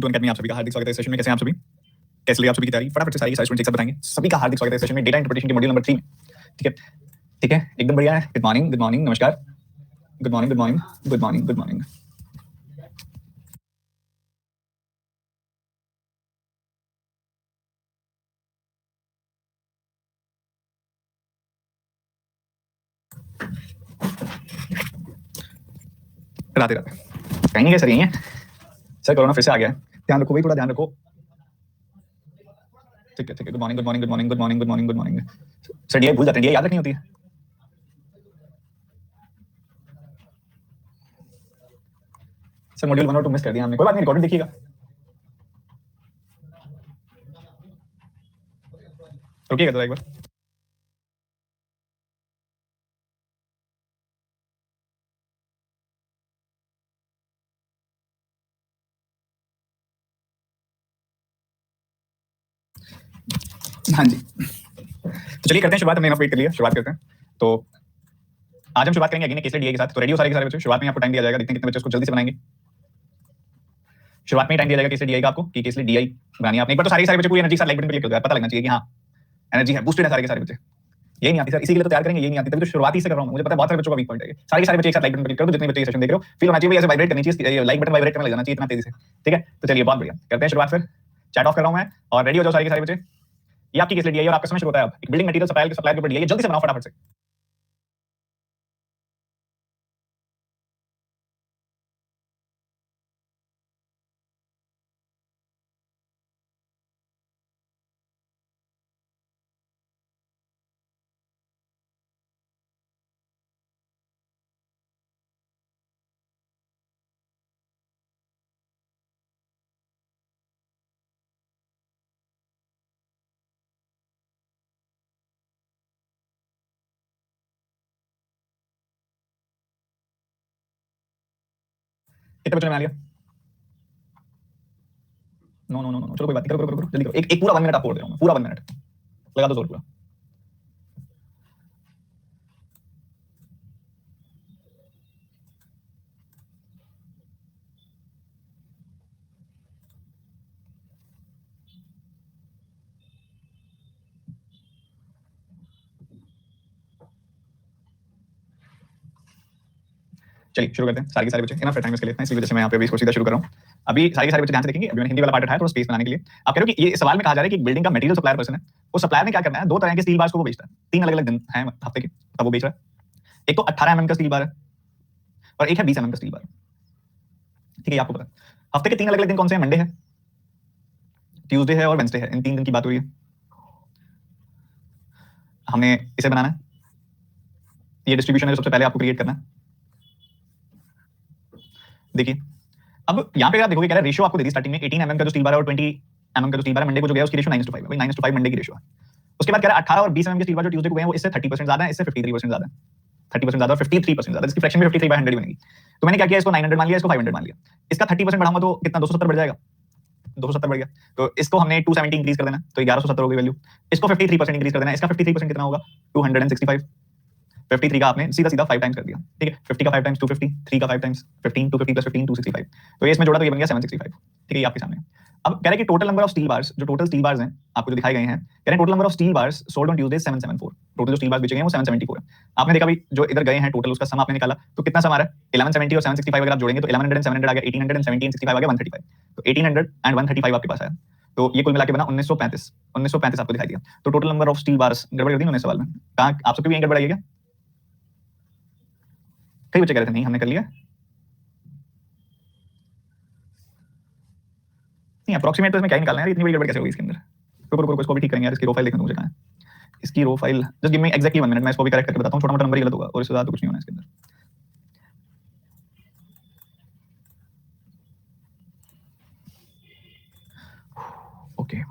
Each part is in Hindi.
टू अनकेडमी आप सभी का हार्दिक स्वागत है इस सेशन में। कैसे हैं आप सभी? कैसे लगी आप सभी की तैयारी? फटाफट से सारी स्टूडेंट्स एक साथ बताएंगे। सभी का हार्दिक स्वागत है इस सेशन में डेटा इंटरप्रिटेशन के मॉड्यूल नंबर 3 में। ठीक है, ठीक है, एकदम बढ़िया है। गुड मॉर्निंग, नमस्कार। Good morning. राधे राधे। कहेंगे सर यही है सर, कोरोना फिर से आ गया है, ध्यान रखो भाई, थोड़ा ध्यान रखो। ठीक है, गुड मॉर्निंग। सर डीआई भूल जाते हैं, डीआई याद रखनी होती है। सर मॉड्यूल 1 और 2 मिस कर दिया हमने, कोई बात नहीं, रिकॉर्डेड देखिएगा। रुकिएगा तो एक बार। हाँ जी, तो चलिए करते हैं शुरुआत। हमने वेट कर लिया, शुरुआत करते हैं। तो आज हम शुरुआत करेंगे अगेन केस डीआई के साथ। तो रेडी हो सारे के सारे बच्चे? शुरुआत में आपको टाइम दिया जाएगा, देखते हैं कितने बच्चे उसको जल्दी से बनाएंगे। शुरुआत में टाइम दिया जाएगा केस डीआई का आपको कि केस डीआई बनानी है आपने। एक बार तो सारे बच्चे पूरी एनर्जी के साथ लाइक बटन पे क्लिक कर दो, पता लगना चाहिए कि हाँ एनर्जी है, बूस्टेड है सारे के सारे बच्चे। यही नहीं आती सर, इसी के लिए तो तैयार करेंगे, यही नहीं आती तभी तो शुरुआती से कर रहा हूं। मुझे पता है बहुत सारे बच्चों का वीक पॉइंट है। सारे के सारे बच्चे एक साथ लाइक बटन पे क्लिक कर दो, जितने बच्चे ये सेशन देख रहे हो। फील होना चाहिए ऐसे वाइब्रेट करनी चाहिए, लाइक बटन वाइब्रेट करने लग जाना चाहिए इतना तेजी से। ठीक है, तो चलिए बहुत बढ़िया, करते हैं शुरुआत। फिर चैट ऑफ कर रहा हूं मैं और रेडी हो जाओ सारे के सारे बच्चे। ये आपकी केस डीआई और आपका समय शुरू होता है अब। एक बिल्डिंग मटेरियल सप्लायर के ऊपर डीआई, जल्दी से बनाओ फटाफट से। कितने बच्चों ने बना लिया? नो, चलो कोई बात नहीं, करो जल्दी करो। एक पूरा 1 मिनट आपको और दे रहा हूं, पूरा 1 मिनट लगा दो जोर पूरा। चलिए शुरू करते हैं। सारे के सारे बच्चे इनफ टाइम इसके लिए इतना, इसलिए वजह से मैं यहाँ पे अभी इसको सीधा शुरू कर रहा हूँ। अभी सारे के सारे बच्चे ध्यान से देखेंगे। अभी मैंने हिंदी वाला पार्ट उठाया थोड़ा स्पेस बनाने के लिए। आप कह रहे हो कि ये सवाल में कहा जा रहा है कि एक बिल्डिंग का मटेरियल सप्लायर पर्सन है, वो सप्लायर ने क्या करना है, 2 तरह के स्टील बार्स को वो बेचता है। 3 अलग-अलग दिन हैं हफ्ते के, तब वो बेच रहा है। एक तो 18 एमएम का स्टील बार है और एक है 20 एमएम का स्टील बार। ठीक है, आपको पता है हफ्ते के 3 अलग-अलग दिन कौन से हैं? मंडे है, ट्यूसडे है और वेडनेसडे है। इन 3 दिन की बात हो रही है। हमने इसे बनाना है, ये डिस्ट्रीब्यूशन है जो सबसे पहले आपको क्रिएट करना है। देखिए अब यहाँ पे आप देखोगे क्या है, रेशियो आपको दे दी स्टार्टिंग में 18 एमएम का जो स्टील बार है और 20 एमएम का जो स्टील बार है मंडे को जो गया उसकी रेशियो 9:5 है। भाई 9:5 मंडे की रेशियो है। उसके बाद कह रहा है 18 और 20 एमएम के स्टील बार जो ट्यूसडे को गए हैं वो इससे 30% ज्यादा है, इससे 53% ज्यादा है। 30% ज्यादा और 53% ज्यादा, इसकी फ्रैक्शन भी 53/100 ही बनेगी। तो मैंने क्या किया, इसको 900 मान लिया, इसको 500 मान लिया। इसका 30% बढ़ाऊंगा तो कितना, 270 बढ़ जाएगा। 270 बढ़ गया तो इसको हमने 270 इंक्रीज कर देना, तो 1170 हो गई वैल्यू। इसको 53% इंक्रीज कर देना, इसका 53% कितना होगा, 265। 53 का आपने सीधा सीधा 5 टाइम्स कर दिया। ठीक है, 50 का 5 टाइम्स 250, 3 का 5 टाइम्स 15, 250 प्लस 15 265। तो ये इसमें जोड़ा तो ये बन गया 765। ठीक है, ये आपके सामने। अब कह रहे हैं कि total number of steel bars, जो टोटल स्टील बार्स हैं आपको जो दिखाए गए हैं, कह रहे हैं total number of steel bars sold on Tuesday 774। Total जो स्टील बार्स बेचे गए हैं वो 774 है। आपने देखा भाई जो इधर गए हैं टोटल उसका सम आपने निकाला तो कितना सम आ रहा है, 1170 और 765 अगर आप जोड़ेंगे तो 1100 एंड 700 आ गया, 1800 एंड 70 65 आ गया 135। तो 1800 एंड 135 आपके पास आया। तो ये कुल मिला के बना 1935 आपको दिखाई दिया। तो total number of steel bars गड़बड़ कर दी उन्होंने सवाल में। कहा आप सबकी भी यहीं गड़बड़ आई है क्या? कई बच्चे कह रहे थे नहीं हमने कर लिया। नहीं अप्रोक्सीमेट तो इसमें क्या ही निकालना है, इतनी बड़ी गड़बड़ कैसे होगी इसके अंदर। रुको इसको भी ठीक करेंगे यार, इसकी रो फाइल देखने दो मुझे कहाँ है इसकी raw file. Just give me exactly 1 minute, मैं इसको भी करेक्ट करके बताता हूँ। छोटा मोटा नंबर ही गलत होगा और इससे ज्यादा तो कुछ नहीं होना इसके अंदर। ओके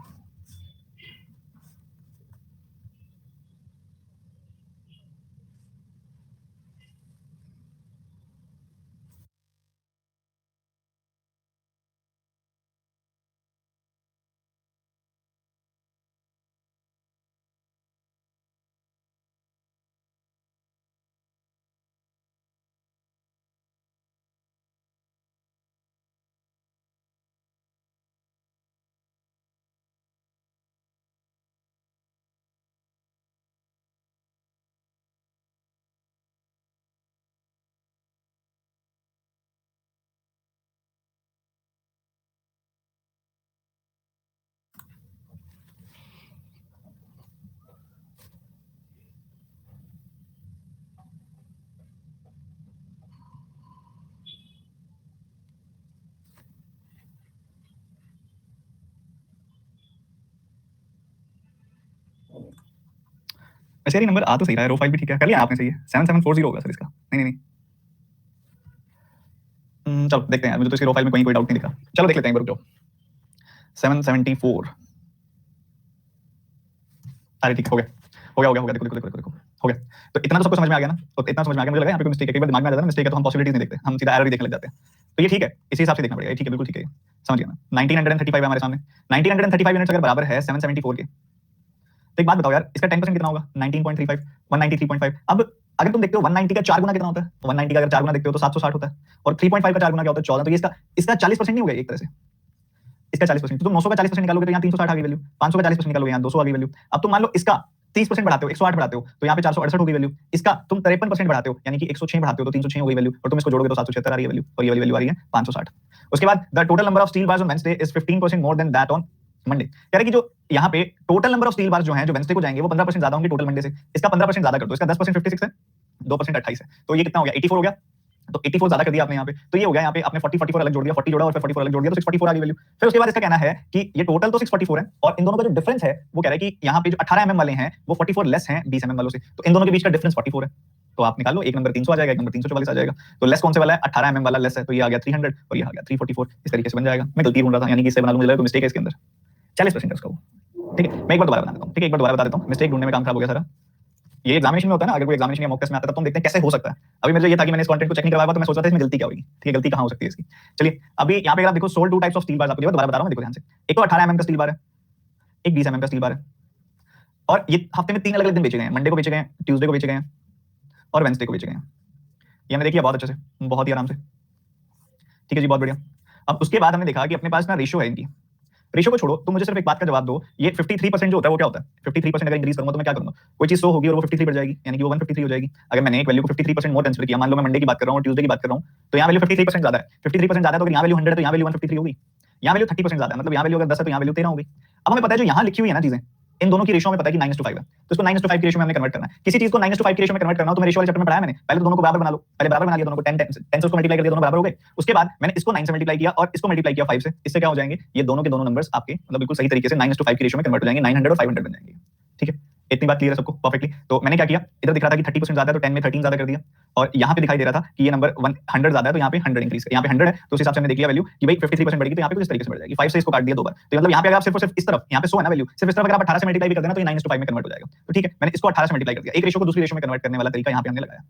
वैसे ये नंबर आ तो सही रहा है, रो फाइल भी ठीक है, कर लिया आपने, सही है। 7740 होगा सर इसका। नहीं नहीं नहीं, चलो देखते हैं, मुझे तो इसकी रो फाइल में कोई डाउट नहीं दिखा। चलो देख लेते हैं एक बार, रुक जाओ। 774, अरे ठीक है, हो गया देखो देखो देखो देखो, हो गया। तो इतना तो सबको समझ में आ गया ना, तो इतना समझ में आ गया, मुझे लगा यहाँ पे कोई मिस्टेक है। कई बार दिमाग में आ जाता है ना मिस्टेक है, तो हम पॉसिबिलिटीज नहीं देखते, हम सीधा एरर ही देखने लग जाते हैं। तो ये ठीक है, इसी हिसाब से देखना पड़ेगा, ठीक है, बिल्कुल ठीक है, समझ गया मैं। 1935 है हमारे सामने। 1935 यूनिट्स अगर बराबर है 774 के, तो एक बात बताओ यार, इसका 10% कितना होगा? 19.35, 193.5। अब अगर तुम देखते हो 190 का 4 गुना कितना होता है? 190 का अगर 4 गुना देखते हो तो 760 होता है, और 3.5 का 4 गुना क्या होता है? 14। तो ये इसका 40% नहीं हो गया एक तरह से, इसका 40%। तो तुम 900 का 40% निकालोगे तो यहाँ 360 आ गई वैल्यू, 500 का 40% निकालोगे यहाँ 200 आ गई वैल्यू। अब तुम मान लो इसका 30% बढ़ाते हो, 108 बढ़ाते हो, तो यहाँ पे 468 हो गई वैल्यू। इसका तुम 53% बढ़ाते हो, यानी कि 106 बढ़ाते हो तो 306 हो गई वैल्यू, और तुम इसको जोड़ोगे तो 776 आ रही है वैल्यू, और ये वाली वैल्यू आ रही है 560। उसके बाद the total number of steel bars on Wednesday is 15% more than that on Monday. कह रहे कि जो यहाँ पे total number of steel bars जो हैं जो वेडनेसडे को जाएंगे वो 15% ज्यादा होंगे टोटल मंडे से। इसका 15% ज्यादा कर दो, इसका 10% 56 है, 2% 28 है, तो ये कितना हो गया? 84 हो गया। तो 84 ज्यादा कर दिया आपने यहाँ पे, तो ये हो गया यहाँ पे आपने 44 अलग जोड़ दिया, 40 जोड़ा और फिर 44 अलग जोड़ दिया, तो 644 आ गई वैल्यू। फिर उसके बाद इसका कहना है कि ये टोटल तो 644 है, और इन दोनों का जो डिफरेंस है वो कह रहा है कि यहाँ पे जो 18 mm वाले हैं वो 44 लेस हैं 20 mm वालों से, तो इन दोनों के बीच का डिफरेंस 44 है। तो आप निकाल लो, एक नंबर 300 आ जाएगा, एक नंबर 344 आ जाएगा। तो लेस कौन से वाला है? 18 mm वाला लेस है, तो ये आ गया 300 और ये आ गया 344। इस तरीके से बन जाएगा। मैं गलती ढूंढ रहा था, यानी कि इससे बना लूं, मुझे लगा कोई मिस्टेक है इसके अंदर। 40% है उसका वो, ठीक है। मैं एक बार दोबारा बता देता हूँ, ठीक है, एक बार दोबारा बता देता हूँ, मिस्टेक ढूंढने में काम खराब हो गया सारा। ये एग्जामिनेशन में होता है ना, अगर कोई एग्जामिनेशन या मॉक टेस्ट में आता है तो हम देखते हैं कैसे हो सकता है। अभी मुझे ये था कि मैंने इस कंटेंट को चेक नहीं करवाया, तो मैं सोच रहा था इसमें गलती क्या होगी, ठीक है, गलती कहां हो सकती है इसकी। चलिए अभी यहाँ पे अगर आप देखो, sold 2 types of steel bars, आपको दोबारा बता रहा हूं, देखो ध्यान से। एक तो 18 mm का स्टील बार है, एक 20 mm का स्टील बार है, और ये हफ्ते में 3 अलग अलग दिन बेचे गए हैं। मंडे को बेचे गए हैं, ट्यूसडे को बेचे गए हैं, और वेडनेसडे को बेचे गए हैं। ये हमने देखिए बहुत अच्छे से, बहुत ही आराम से, ठीक है जी, बहुत बढ़िया। अब उसके बाद हमने देखा कि अपने पास ना रेशियो है इनकी। रेशियो को छोड़ो, तुम मुझे सिर्फ एक बात का जवाब दो, ये 53% जो होता है वो क्या होता है? 53% अगर इंक्रीज करूंगा तो मैं क्या करूंगा? कोई चीज 100 होगी और वो 53 बढ़ जाएगी, यानी कि वो 153 हो जाएगी। अगर मैंने एक वैल्यू को 53% मोर कंसीडर किया, मान लो मैं मंडे की बात कर रहा हूं और ट्यूसडे की बात कर रहा हूं, तो यहाँ वैल्यू 53% ज्यादा है। 53% ज्यादा है, तो अगर यहाँ वैल्यू 100 है तो यहाँ वैल्यू 153 होगी। यहाँ वैल्यू 30% ज्यादा है, मतलब यहाँ वैल्यू अगर 10 है तो यहाँ वैल्यू 13 होगी। अब हमें पता है जो यहाँ लिखी हुई है ना चीजें, इन दोनों की रेशियो में पता है कि 9:5 है, तो इसको 9:5 की रेशियो में हमने कन्वर्ट करना है। किसी चीज को 9:5 की रेशियो में कन्वर्ट करना हो तो मैं रेशियो वाले चैप्टर में पढ़ाया मैंने, पहले तो दोनों को बराबर बना लो, पहले बराबर बना लिया दोनों को, 10 से उसको मल्टीप्लाई कर दिया, दोनों बराबर हो गए। उसके बाद मैंने इसको 9 से मल्टीप्लाई किया और इसको मल्टीप्लाई किया 5 से, इससे क्या हो जाएंगे? ये दोनों के दोनों नंबर्स आपके मतलब बिल्कुल सही तरीके से 9:5 की रेशियो में कन्वर्ट हो जाएंगे, 900 और 500 बन जाएंगे, ठीक है। इतनी बात क्लियर है सबको परफेक्टली? तो मैंने क्या किया, इधर दिख रहा था कि 30% ज्यादा है तो 10 में 13 ज्यादा कर दिया, और यहाँ पे दिखाई दे रहा था कि ये नंबर 100 ज्यादा है तो यहाँ पे 100 इंक्रीज, यहाँ पे 100 है तो उस हिसाब से हमने देख लिया वैल्यू कि भाई 53% बढ़ेगी, तो यहाँ पे कुछ तरीके से बढ़ जाएगी। 5 से इसको काट दिया 2 बार, तो मतलब यहाँ पे अगर आप सिर्फ और सिर्फ इस तरफ, यहाँ पे 100 है ना वैल्यू, सिर्फ इस तरफ अगर आप 18 से मल्टीप्लाई भी कर देना तो ये 9:5 में कन्वर्ट हो जाएगा। तो ठीक है, मैंने इसको 18 से मल्टीप्लाई कर दिया, एक रेशियो को दूसरी रेशियो में कन्वर्ट करने वाला तरीका यहाँ पे हमने लगाया,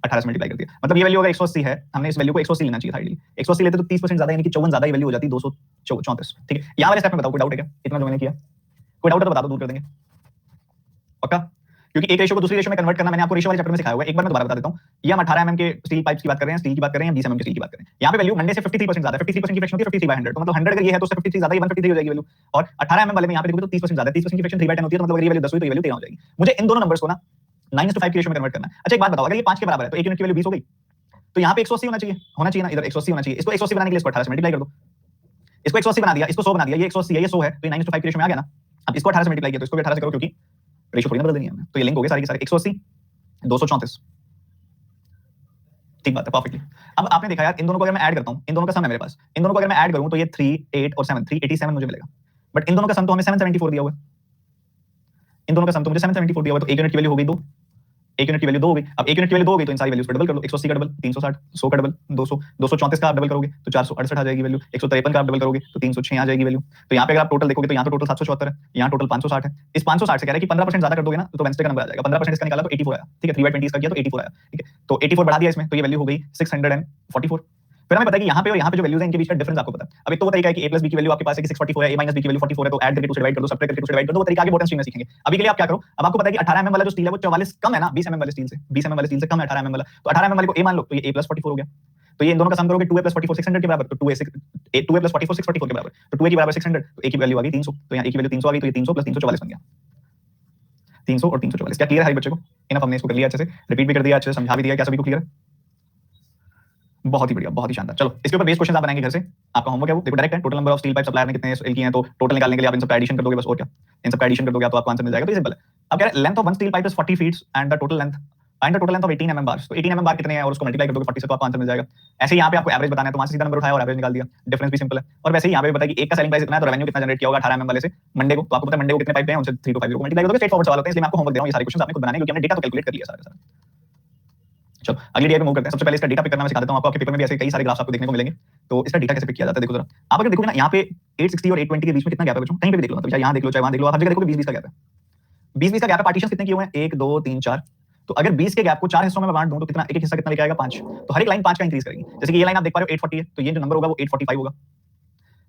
18 से मल्टीप्लाई कर दिया। मतलब ये वैल्यू अगर 180 है, हमने इस वैल्यू को 180 लेना चाहिए था आइडियली। 180 लेते तो 30% ज्यादा, यानी कि 54 ज्यादा, ये वैल्यू हो जाती 234, ठीक है। यहाँ वाले स्टेप में बताओ कोई डाउट है क्या? इतना जो मैंने किया, कोई डाउट है तो बता दो, दूर कर देंगे पक्का, क्योंकि एक रेशियो को दूसरी रेशियो में कन्वर्ट करना मैंने आपको रेशियो वाले चैप्टर में सिखाया होगा। एक बार मैं दोबारा बता देता हूं, ये हम 18 mm के स्टील पाइप्स की बात कर रहे हैं, स्टील की बात कर रहे हैं, 20 mm के स्टील की बात कर रहे हैं। यहाँ पे वैल्यू मंडे से 53% ज्यादा है, 53% की फ्रैक्शन होती है 53/100, तो मतलब 100 अगर ये है तो उससे 53 ज्यादा, ये 153 हो जाएगी वैल्यू। और 18 mm वाले में यहाँ पे देखोगे तो 30% ज्यादा है, 30% की फ्रैक्शन 3/10 होती है, तो मतलब अगर ये वैल्यू 10 हुई तो ये वैल्यू 13 हो जाएगी। मुझे इन दोनों नंबर्स को ना 9:5 की रेशियो में कन्वर्ट करना है। अच्छा एक बात बताओ, अगर ये 5 के बराबर है तो एक यूनिट की वैल्यू 20 हो गई, तो यहाँ पे 180 होना चाहिए ना, इधर 180 होना चाहिए। इसको 180 बनाने के लिए इसको 18 से मल्टीप्लाई कर दो, इसको 180 बना दिया, इसको 100 बना दिया, ये 180 है, ये 100 है, तो ये 9:5 की रेशियो में आ गया ना। अब इसको 18 से मल्टीप्लाई किया तो इसको भी 18 से करो, क्योंकि रेशियो थोड़ी ना बदल देनी है हमने, तो ये लिंक हो गए सारे के सारे। 180 234, ठीक बात है, परफेक्टली। अब आपने देखा यार, इन दोनों को अगर मैं ऐड करता हूं, इन दोनों का सम है मेरे पास, इन दोनों को अगर मैं ऐड करूं तो ये 3, 8 और 7, 387 मुझे मिलेगा। बट इन दोनों का सम तो हमें 774 दिया हुआ है, इन दोनों का सम तो मुझे 774 दिया हुआ है, तो एक यूनिट की वैल्यू हो गई 2, एक यूनिट की वैल्यू 2 हो गई। अब एक यूनिट की वैल्यू 2 हो गई तो इन सारी वैल्यूज पर डबल कर लो, 180 का डबल 360, 100 का डबल 200, 234 का आप डबल करोगे तो 468 आ जाएगी वैल्यू, 153 का आप डबल करोगे तो 306 आ जाएगी वैल्यू। तो यहाँ पे अगर आप टोटल देखोगे तो यहाँ तो टोटल 774 है, यहाँ टोटल 560 है। इस 560 से कह रहा है कि 15% ज्यादा कर दोगे ना तो वेडनेसडे का नंबर आ जाएगा। 15% इसका निकाला तो 84 आया, ठीक है, 3/20 इसका किया तो 84 आया, ठीक है। तो 84 बढ़ा दिया इसमें, तो ये वैल्यू हो गई 644। फिर हमें पता है कि यहाँ पे और यहाँ पे जो वैल्यूज है इनके बीच का डिफरेंस आपको पता है। अब एक तो वो तरीका है कि a + b की वैल्यू आपके पास है कि 644 है, a - b की वैल्यू 44 है, तो ऐड करके 2 से डिवाइड कर दो, सब्ट्रैक्ट करके 2 से डिवाइड कर दो। वो तरीका आगे बॉटम स्ट्रिंग में सीखेंगे। अभी के लिए आप क्या करो, अब आपको पता है कि 18 mm वाला जो स्टील है वो 44 कम है ना 20 mm वाले स्टील से, 20 mm वाले स्टील से कम है 18 mm वाला, तो 18 mm वाले को a मान लो, तो ये a + 44 हो गया। तो ये इन दोनों का सम करोगे 2a + 44 600 के बराबर, तो 2a + 44 644 के बराबर, तो 2a की बराबर 600, तो a की वैल्यू आ गई 300, तो यहाँ a की वैल्यू 300 आ गई, तो ये 300 + 344 बन गया, 300 और 344। क्या क्लियर है बच्चे को? इनफ हमने इसको कर लिया अच्छे से, रिपीट भी कर दिया, अच्छे से समझा भी दिया, क्या सभी को क्लियर है? बहुत ही बढ़िया, बहुत ही शानदार। चलो इसके ऊपर बेस क्वेश्चन आप बनाएंगे घर से, आपका होमवर्क है वो, देखो डायरेक्ट है, total number of steel pipe supplier ने कितने सेल किए हैं, तो टोटल निकालने के लिए आप इन सब का एडिशन कर दोगे बस, और क्या, इन सब का एडिशन कर दोगे तो आपको आंसर मिल जाएगा। तो ये सिंपल है। अब कह रहे हैं length of one steel pipe is 40 feet and the total length find the total length of 18 mm bars. तो 18 mm बार कितने हैं और उसको मल्टीप्लाई कर दोगे 40 से तो आपको आंसर मिल जाएगा। ऐसे ही यहाँ पे आपको एवरेज बताना है तो वहां से सीधा नंबर उठाया और एवरेज निकाल दिया, डिफरेंस भी सिंपल है। और वैसे ही यहाँ पे बताया कि एक का सेलिंग प्राइस इतना है तो रेवेन्यू कितना जनरेट किया होगा 18 mm वाले से मंडे को, तो आपको पता है मंडे को कितने पाइप गए हैं उनसे 3 to 5 को मल्टीप्लाई कर दोगे, स्ट्रेट फॉरवर्ड सवाल होते हैं, इसलिए मैं आपको होमवर्क दे रहा हूं, ये सारे क्वेश्चंस आपने खुद बनाने हैं क्योंकि हमने डेटा तो कैलकुलेट कर लिया सारा सारा। चलो अगली डे पे मूव करते हैं। सबसे पहले इसका डेटा पिक करना मैं सिखा देता हूं आपको, आपके पेपर में भी ऐसे कई सारे ग्राफ्स आपको देखने को मिलेंगे। तो इसका डेटा कैसे पिक किया जाता है देखो जरा। आप अगर देखोगे ना यहाँ पे 860 और 820 के बीच में कितना गैप है बच्चों, कहीं पे भी देख लो, मतलब चाहे यहाँ देख लो चाहे वहां देख लो, आप हर जगह देखोगे 20-20 का गैप है। 20-20 का गैप है, पार्टीशन कितने किए हुए हैं 1 2 3 4। तो अगर 20 के गैप को 4 हिस्सों में बांट दूं तो कितना, एक एक हिस्सा कितना लेके आएगा 5। तो हर एक लाइन 5 का इंक्रीज करेगी। जैसे कि ये लाइन आप देख पा रहे हो 840 है तो ये जो नंबर होगा वो 845 होगा।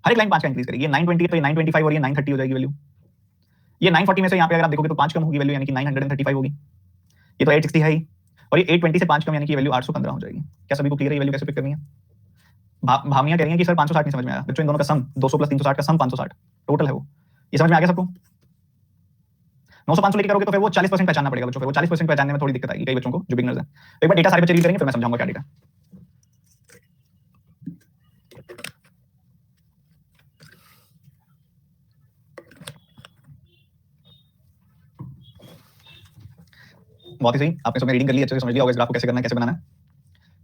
हर एक लाइन 5 का इंक्रीज करेगी। ये 920 है तो ये 925 और ये 930 हो जाएगी वैल्यू। ये 940 में से यहाँ पे अगर आप देखोगे तो 5 कम होगी वैल्यू, यानी कि 935 होगी। ये तो 860 है ही, और ये 820 से 5 कम यानी कि वैल्यू 815 हो जाएगी। क्या सभी को क्लियर है ये वैल्यू कैसे पिक करनी है? भावनिया कह रही है कि सर 560 नहीं समझ में आया। बच्चों इन दोनों का सम 200 प्लस 360 का सम 560 टोटल है वो, ये समझ में आ गया सबको? 900 500 लेके करोगे तो फिर वो 40% पहचानना पड़ेगा बच्चों, फिर वो 40% पहचानने में थोड़ी दिक्कत आएगी कई बच्चों को जो बिगिनर्स हैं। तो एक बार डेटा सारे बच्चे रीड करेंगे फिर मैं समझाऊंगा क्या डेटा। बहुत ही सही, आपने सबने रीडिंग कर ली, अच्छे से समझ लिया होगा इस ग्राफ को कैसे करना है कैसे बनाना है।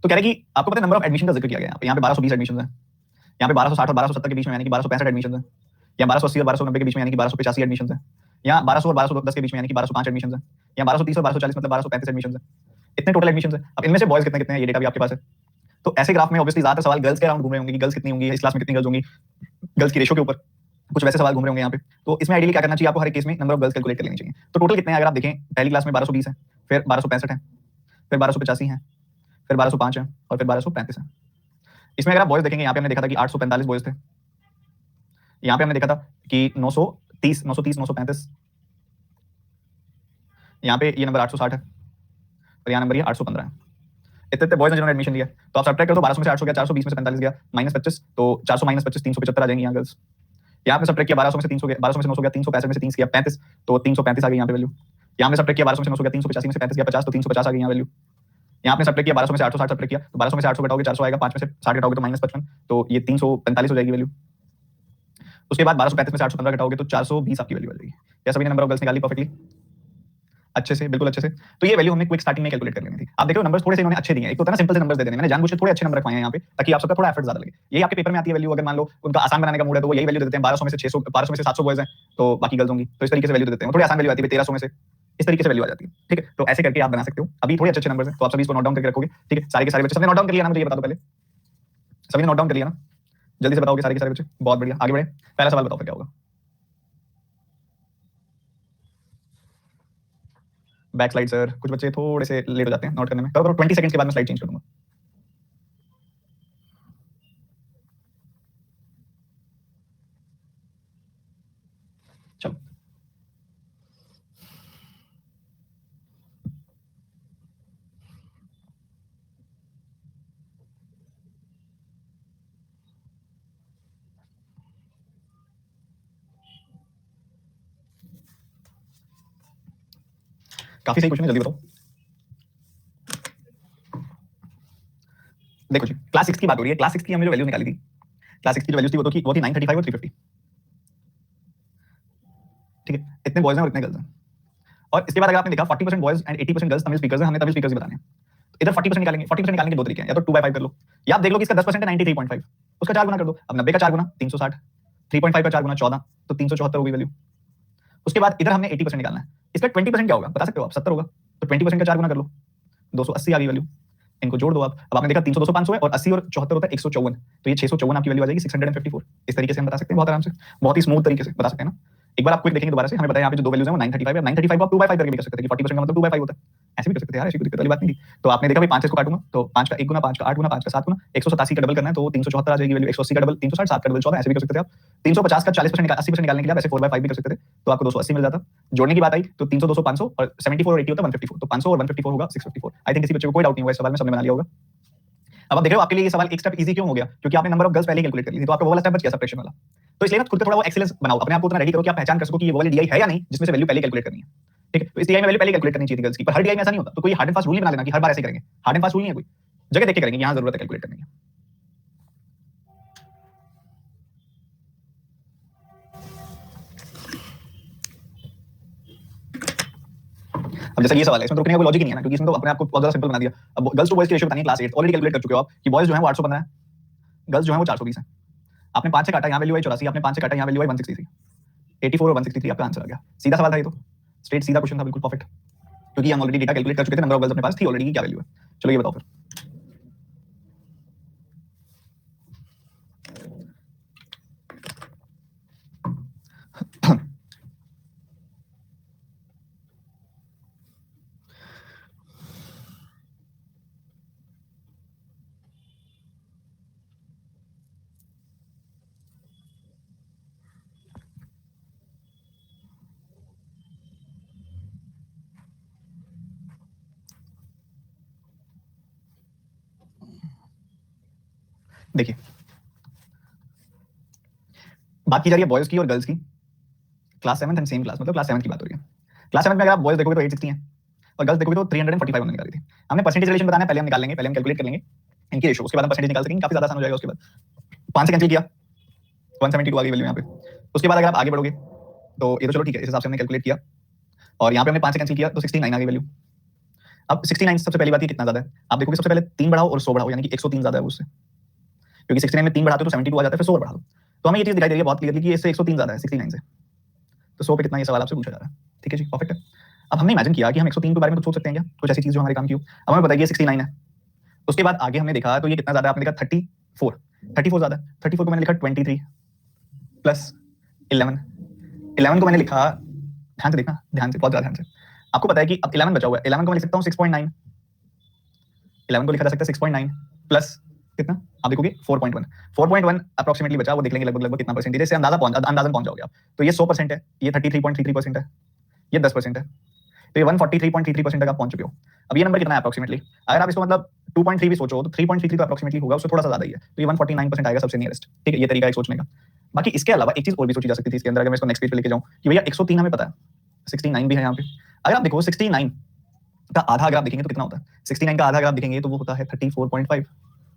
तो कह रहे हैं कि आपको पता है नंबर ऑफ एडमिशन का जिक्र किया गया है यहाँ पे 1220 एडमिशन है, यहाँ पे 1260 और 1270 के बीच में यानी कि 1265 एडमिशन है, या 1280 और 1290 के बीच में यानी कि 1285 एडमिशन है, या 1200 और 1210 के बीच में यानी कि 1205 एडमिशन है, या 1230 और 1240 मतलब 1235 एडमिशन है। इतने टोटल एडमिशन है। अब इनमें से बॉयज कितने कितने हैं ये डेटा भी आपके पास है। तो ऐसे ग्राफ में ऑब्वियसली ज्यादातर सवाल गर्ल्स के अराउंड घूम रहे होंगे कि गर्ल्स कितनी होंगी, इस क्लास में कितनी गर्ल्स होंगी, गर्ल्स की रेशो के ऊपर कुछ वैसे सवाल घूम रहे होंगे यहाँ पे। तो इसमें आइडियली क्या करना चाहिए आपको, हर एक केस में नंबर ऑफ गर्ल्स कैलकुलेट कर लेनी चाहिए। तो टोटल कितने हैं अगर आप देखें, पहली क्लास में 1220 है, फिर 1265 है, फिर 1285 है, फिर 1205 है और फिर 1235 है। इसमें अगर आप बॉयज देखेंगे यहाँ पे हमने देखा था कि 845 बॉयज थे, यहाँ पे हमने देखा था कि 930 935, यहाँ पे ये नंबर 860 है और यहाँ नंबर ये 815 है। इतने बॉयज ने जिन्होंने एडमिशन लिया। तो आप सब्ट्रैक्ट कर दो, 1200 में से 800 गया, 420 में से 45 गया, -25, तो 400 -25 375 आ जाएंगे यहाँ गर्ल्स। यहाँ पे सब्ट्रैक्ट किया 1200 में से 300 गया, 1200 में से 900 गया, 365 में से 30 गया 35, तो 335 आ गई यहाँ पे वैल्यू। यहाँ पे सब्ट्रैक्ट किया 1200 में से 900 गया, 385 में से 35 गया 50, तो 350 आ गई यहाँ वैल्यू। यहाँ पे सब्ट्रैक्ट किया 1200 में से 860 सब्ट्रैक्ट किया, तो 1200 में से 800 घटाओगे 400 आएगा, 5 में से 60 घटाओगे तो -55, तो ये 345 हो जाएगी वैल्यू। उसके बाद 1235 में से 815 घटाओगे तो 420 आपकी वैल्यू आ जाएगी। क्या सभी ने नंबर ऑफ गर्ल्स निकाली परफेक्टली अच्छे से, बिल्कुल अच्छे से? तो ये वैल्यू हमने क्विक स्टार्टिंग में कैलकुलेट कर लेनी थी। आप देख रहे हो नंबर्स थोड़े से इन्होंने अच्छे दिए हैं, एक तो होता है ना सिंपल से नंबर्स दे देने, मैंने जानबूझ के थोड़े अच्छे नंबर रखवाए हैं यहाँ पे ताकि आप सबका थोड़ा एफर्ट ज्यादा लगे। यही आपके पेपर में आती है वैल्यू, अगर मान लो उनका आसान बनाने का मूड है तो वो यही वैल्यू दे देते हैं, 1200 में से 600, 1200 में से 700 बॉयज हैं तो बाकी गर्ल्स होंगी, तो इस तरीके से वैल्यू दे देते हैं। थोड़ी आसान वैल्यू आती है 1300 में से, इस तरीके से वैल्यू आ जाती है। ठीक है, तो ऐसे करके आप बना सकते हो। अभी थोड़े अच्छे नंबर्स हैं तो आप सभी इसको नोट डाउन करके रखोगे। ठीक है, सारे के सारे बच्चे सबने नोट डाउन कर लिया ना, मुझे ये बता दो पहले, सभी ने नोट डाउन कर लिया ना? जल्दी से बताओगे सारे के सारे बच्चे, बहुत बढ़िया, आगे बढ़े। पहला सवाल बताओ फिर क्या होगा। बैक स्लाइड सर, कुछ बच्चे थोड़े से लेट हो जाते हैं नोट करने में, करो 20 सेकंड्स के बाद मैं स्लाइड चेंज कर दूंगा। चलो काफी सही क्वेश्चन है, जल्दी बताओ। देखो जी, क्लास 6 की बात हो रही है। क्लास 6 की हमने जो वैल्यू निकाली थी, क्लास 6 की जो वैल्यू थी वो थी 935 और 350। ठीक है, इतने बॉयज हैं और इतने गर्ल्स हैं। और इसके बाद अगर आपने देखा 40% boys and 80% girls Tamil speakers हैं, हमने तमिल स्पीकर्स भी बताने हैं। तो इधर 40% निकालेंगे, 40% निकालने के दो तरीके हैं, या तो 2/5 कर लो, या आप देख लो कि इसका 10% है 93.5, उसका 4 गुना कर दो। अब 90 का 4 गुना 360, 3.5 का 4 गुना 14, तो 374 होगी वैल्यू। उसके बाद इधर हमने 80% निकालना है, इसका 20% क्या होगा बता सकते हो आप? 70 होगा, तो 20% का 4 गुना कर लो, 280 आ गई वैल्यू। इनको जोड़ दो आप। अब आपने देखा 300 200 500 है और 80 और 74 होता है 154, तो ये 654 आपकी वैल्यू आ जाएगी 654। इस तरीके से हम बता सकते हैं बहुत आराम से, बहुत ही स्मूथ तरीके से बता सकते हैं ना। एक बार आप क्विक देखेंगे दोबारा से, हमें बताया यहाँ पे जो दो वैल्यूज हैं वो 935 है। 935 को आप 2/5 करके भी कर सकते हैं कि 40% का मतलब 2/5 होता है, ऐसे भी कर सकते हैं यार, ऐसी कोई दिक्कत वाली बात नहीं थी। तो आपने देखा भाई 5 से इसको काटूंगा तो 5 का 1 गुना, 5 का 8 गुना, 5 का 7 गुना, 187 का डबल करना है तो 374 आ जाएगी वैल्यू, 180 का डबल 360, 7 का डबल 14, ऐसे भी कर सकते थे आप। 350 का 40% 80% निकालने के लिए आप ऐसे 4/5 भी कर सकते थे, तो आपको 280 मिल जाता। जोड़ने की बात आई तो 300 200 500 और 74 और 80 होता है 154, तो 500 और 154 होगा 654। आई थिंक किसी बच्चे को कोई डाउट नहीं होगा इस सवाल में, सबने बना लिया होगा। अब आप देख रहे हो आपके लिए ये सवाल एक स्टेप इजी क्यों हो गया, क्योंकि आपने नंबर ऑफ गर्ल्स पहले कैलकुलेट कर ली थी, तो आपका वो वाला स्टेप बच गया सब्ट्रैक्शन वाला। तो इसलिए ना खुद पे थोड़ा वो एक्सीलेंस बनाओ, अपने आप को उतना रेडी करो कि आप पहचान कर सको कि ये वो वाली डीआई है या नहीं जिसमें से वैल्यू पहले कैलकुलेट करनी है। ठीक है, तो इस डीआई में वैल्यू पहले कैलकुलेट करनी चाहिए गर्ल्स की, पर हर डीआई में ऐसा नहीं होता, तो कोई हार्ड एंड फास्ट रूल नहीं बना लेना कि हर बार ऐसे करेंगे। हार्ड एंड फास्ट रूल नहीं है, कोई जगह देख के करेंगे, यहाँ जरूरत है कैलकुलेट करने की। अब जैसा ये सवाल है, इसमें तो रुकने का कोई लॉजिक ही नहीं है ना, क्योंकि इसमें तो अपने आप को बहुत ज्यादा सिंपल बना दिया। अब गर्ल्स टू बॉयज की रेशियो बतानी है क्लास 8 ऑलरेडी कैलकुलेट कर चुके हो आप कि बॉयज जो है वो 815 है, गर्ल्स जो है वो 420 है। आपने 5 से काटा, यहाँ वैल्यू आई 84, आपने 5 से काटा, यहाँ वैल्यू आई 163, 84 और 163 आपका आंसर आ गया। सीधा सवाल था ये तो, स्ट्रेट सीधा क्वेश्चन था, बिल्कुल परफेक्ट, क्योंकि हम ऑलरेडी डेटा कैलकुलेट कर चुके थे, नंबर ऑफ गर्ल्स अपने पास थी ऑलरेडी की क्या वैल्यू है। चलो ये बताओ फिर। देखिए, बात की जा रही है बॉयज की और गर्ल्स की, क्लास 7 एंड सेम क्लास, मतलब क्लास 7 की बात हो रही है। क्लास 7 में अगर आप बॉयज देखोगे तो 860 है और गर्ल्स देखोगे तो 345 हमने निकाली थी। हमने परसेंटेज रिलेशन बताना है, पहले हम निकाल लेंगे, पहले हम कैलकुलेट कर लेंगे इनकी रेशियो, उसके बाद हम परसेंटेज निकाल सकेंगे, काफी ज्यादा आसान हो जाएगा। उसके बाद 5 से कैंसिल किया, 172 आ गई वैल्यू यहाँ पे। उसके बाद अगर आप आगे बढ़ोगे तो ये तो चलो ठीक है, इस हिसाब से हमने कैलकुलेट किया, और यहाँ पे हमने 5 से कैंसिल किया तो 69 आ गई वैल्यू। अब 69 सबसे पहली बात ये कितना ज्यादा है, आप देखोगे सबसे पहले 3 बढ़ाओ और 100 बढ़ाओ, यानी कि 103 ज्यादा है उससे, क्योंकि 69 में 3 बढ़ाते हो तो 72 आ जाता है, फिर 100 बढ़ा दो। तो हमें ये चीज दिखाई दे रही है बहुत क्लियरली कि इससे 103 ज्यादा है 69 से, तो 100 पे कितना, ये सवाल आपसे पूछा जा रहा है। ठीक है जी, परफेक्ट है। अब हमने इमेजिन किया कि हम 103 के बारे में कुछ सोच सकते हैं क्या, कुछ ऐसी चीज जो हमारे काम की हो। अब हमें बताइए 69 है, उसके बाद आगे हमने देखा तो ये कितना ज्यादा है, आपने देखा 34 ज्यादा है। 34 को मैंने लिखा 23 प्लस 11, 11 को मैंने लिखा, ध्यान से देखना, ध्यान से, बहुत ज्यादा ध्यान से। आपको पता है कि अब 11 बचा हुआ है, 11 को मैं लिख सकता हूँ 6.9, 11 को लिखा जा सकता है 6.9 प्लस कितना, आप देखोगे 4.1, 4.1 अप्रोक्सीमेटली बचा, वो देख लेंगे लगभग लगभग कितना परसेंटेज है, इससे अंदाजन पहुंच जाओगे आप। तो ये 100% है, ये 33.33% है, ये 10% है, तो ये 143.33% तक आप पहुंच चुके हो। अब ये नंबर कितना है अप्रोक्सीमेटली, अगर आप इसको मतलब 2.3 भी सोचो तो 3.33 तो अप्रोक्सीमेटली होगा, उससे थोड़ा सा ज्यादा ही है, तो ये 149% आएगा सबसे नियरेस्ट। ठीक है, ये तरीका है सोचने का। बाकी इसके अलावा एक चीज और भी सोची जा सकती थी इसके अंदर, अगर मैं इसको नेक्स्ट पेज पे लेके जाऊं कि भैया 103 हमें पता है, 69 भी है यहाँ पे। अगर आप देखो 69 का आधा अगर आप देखेंगे तो कितना होता है, 69 का आधा अगर आप देखेंगे तो वो होता है 34.5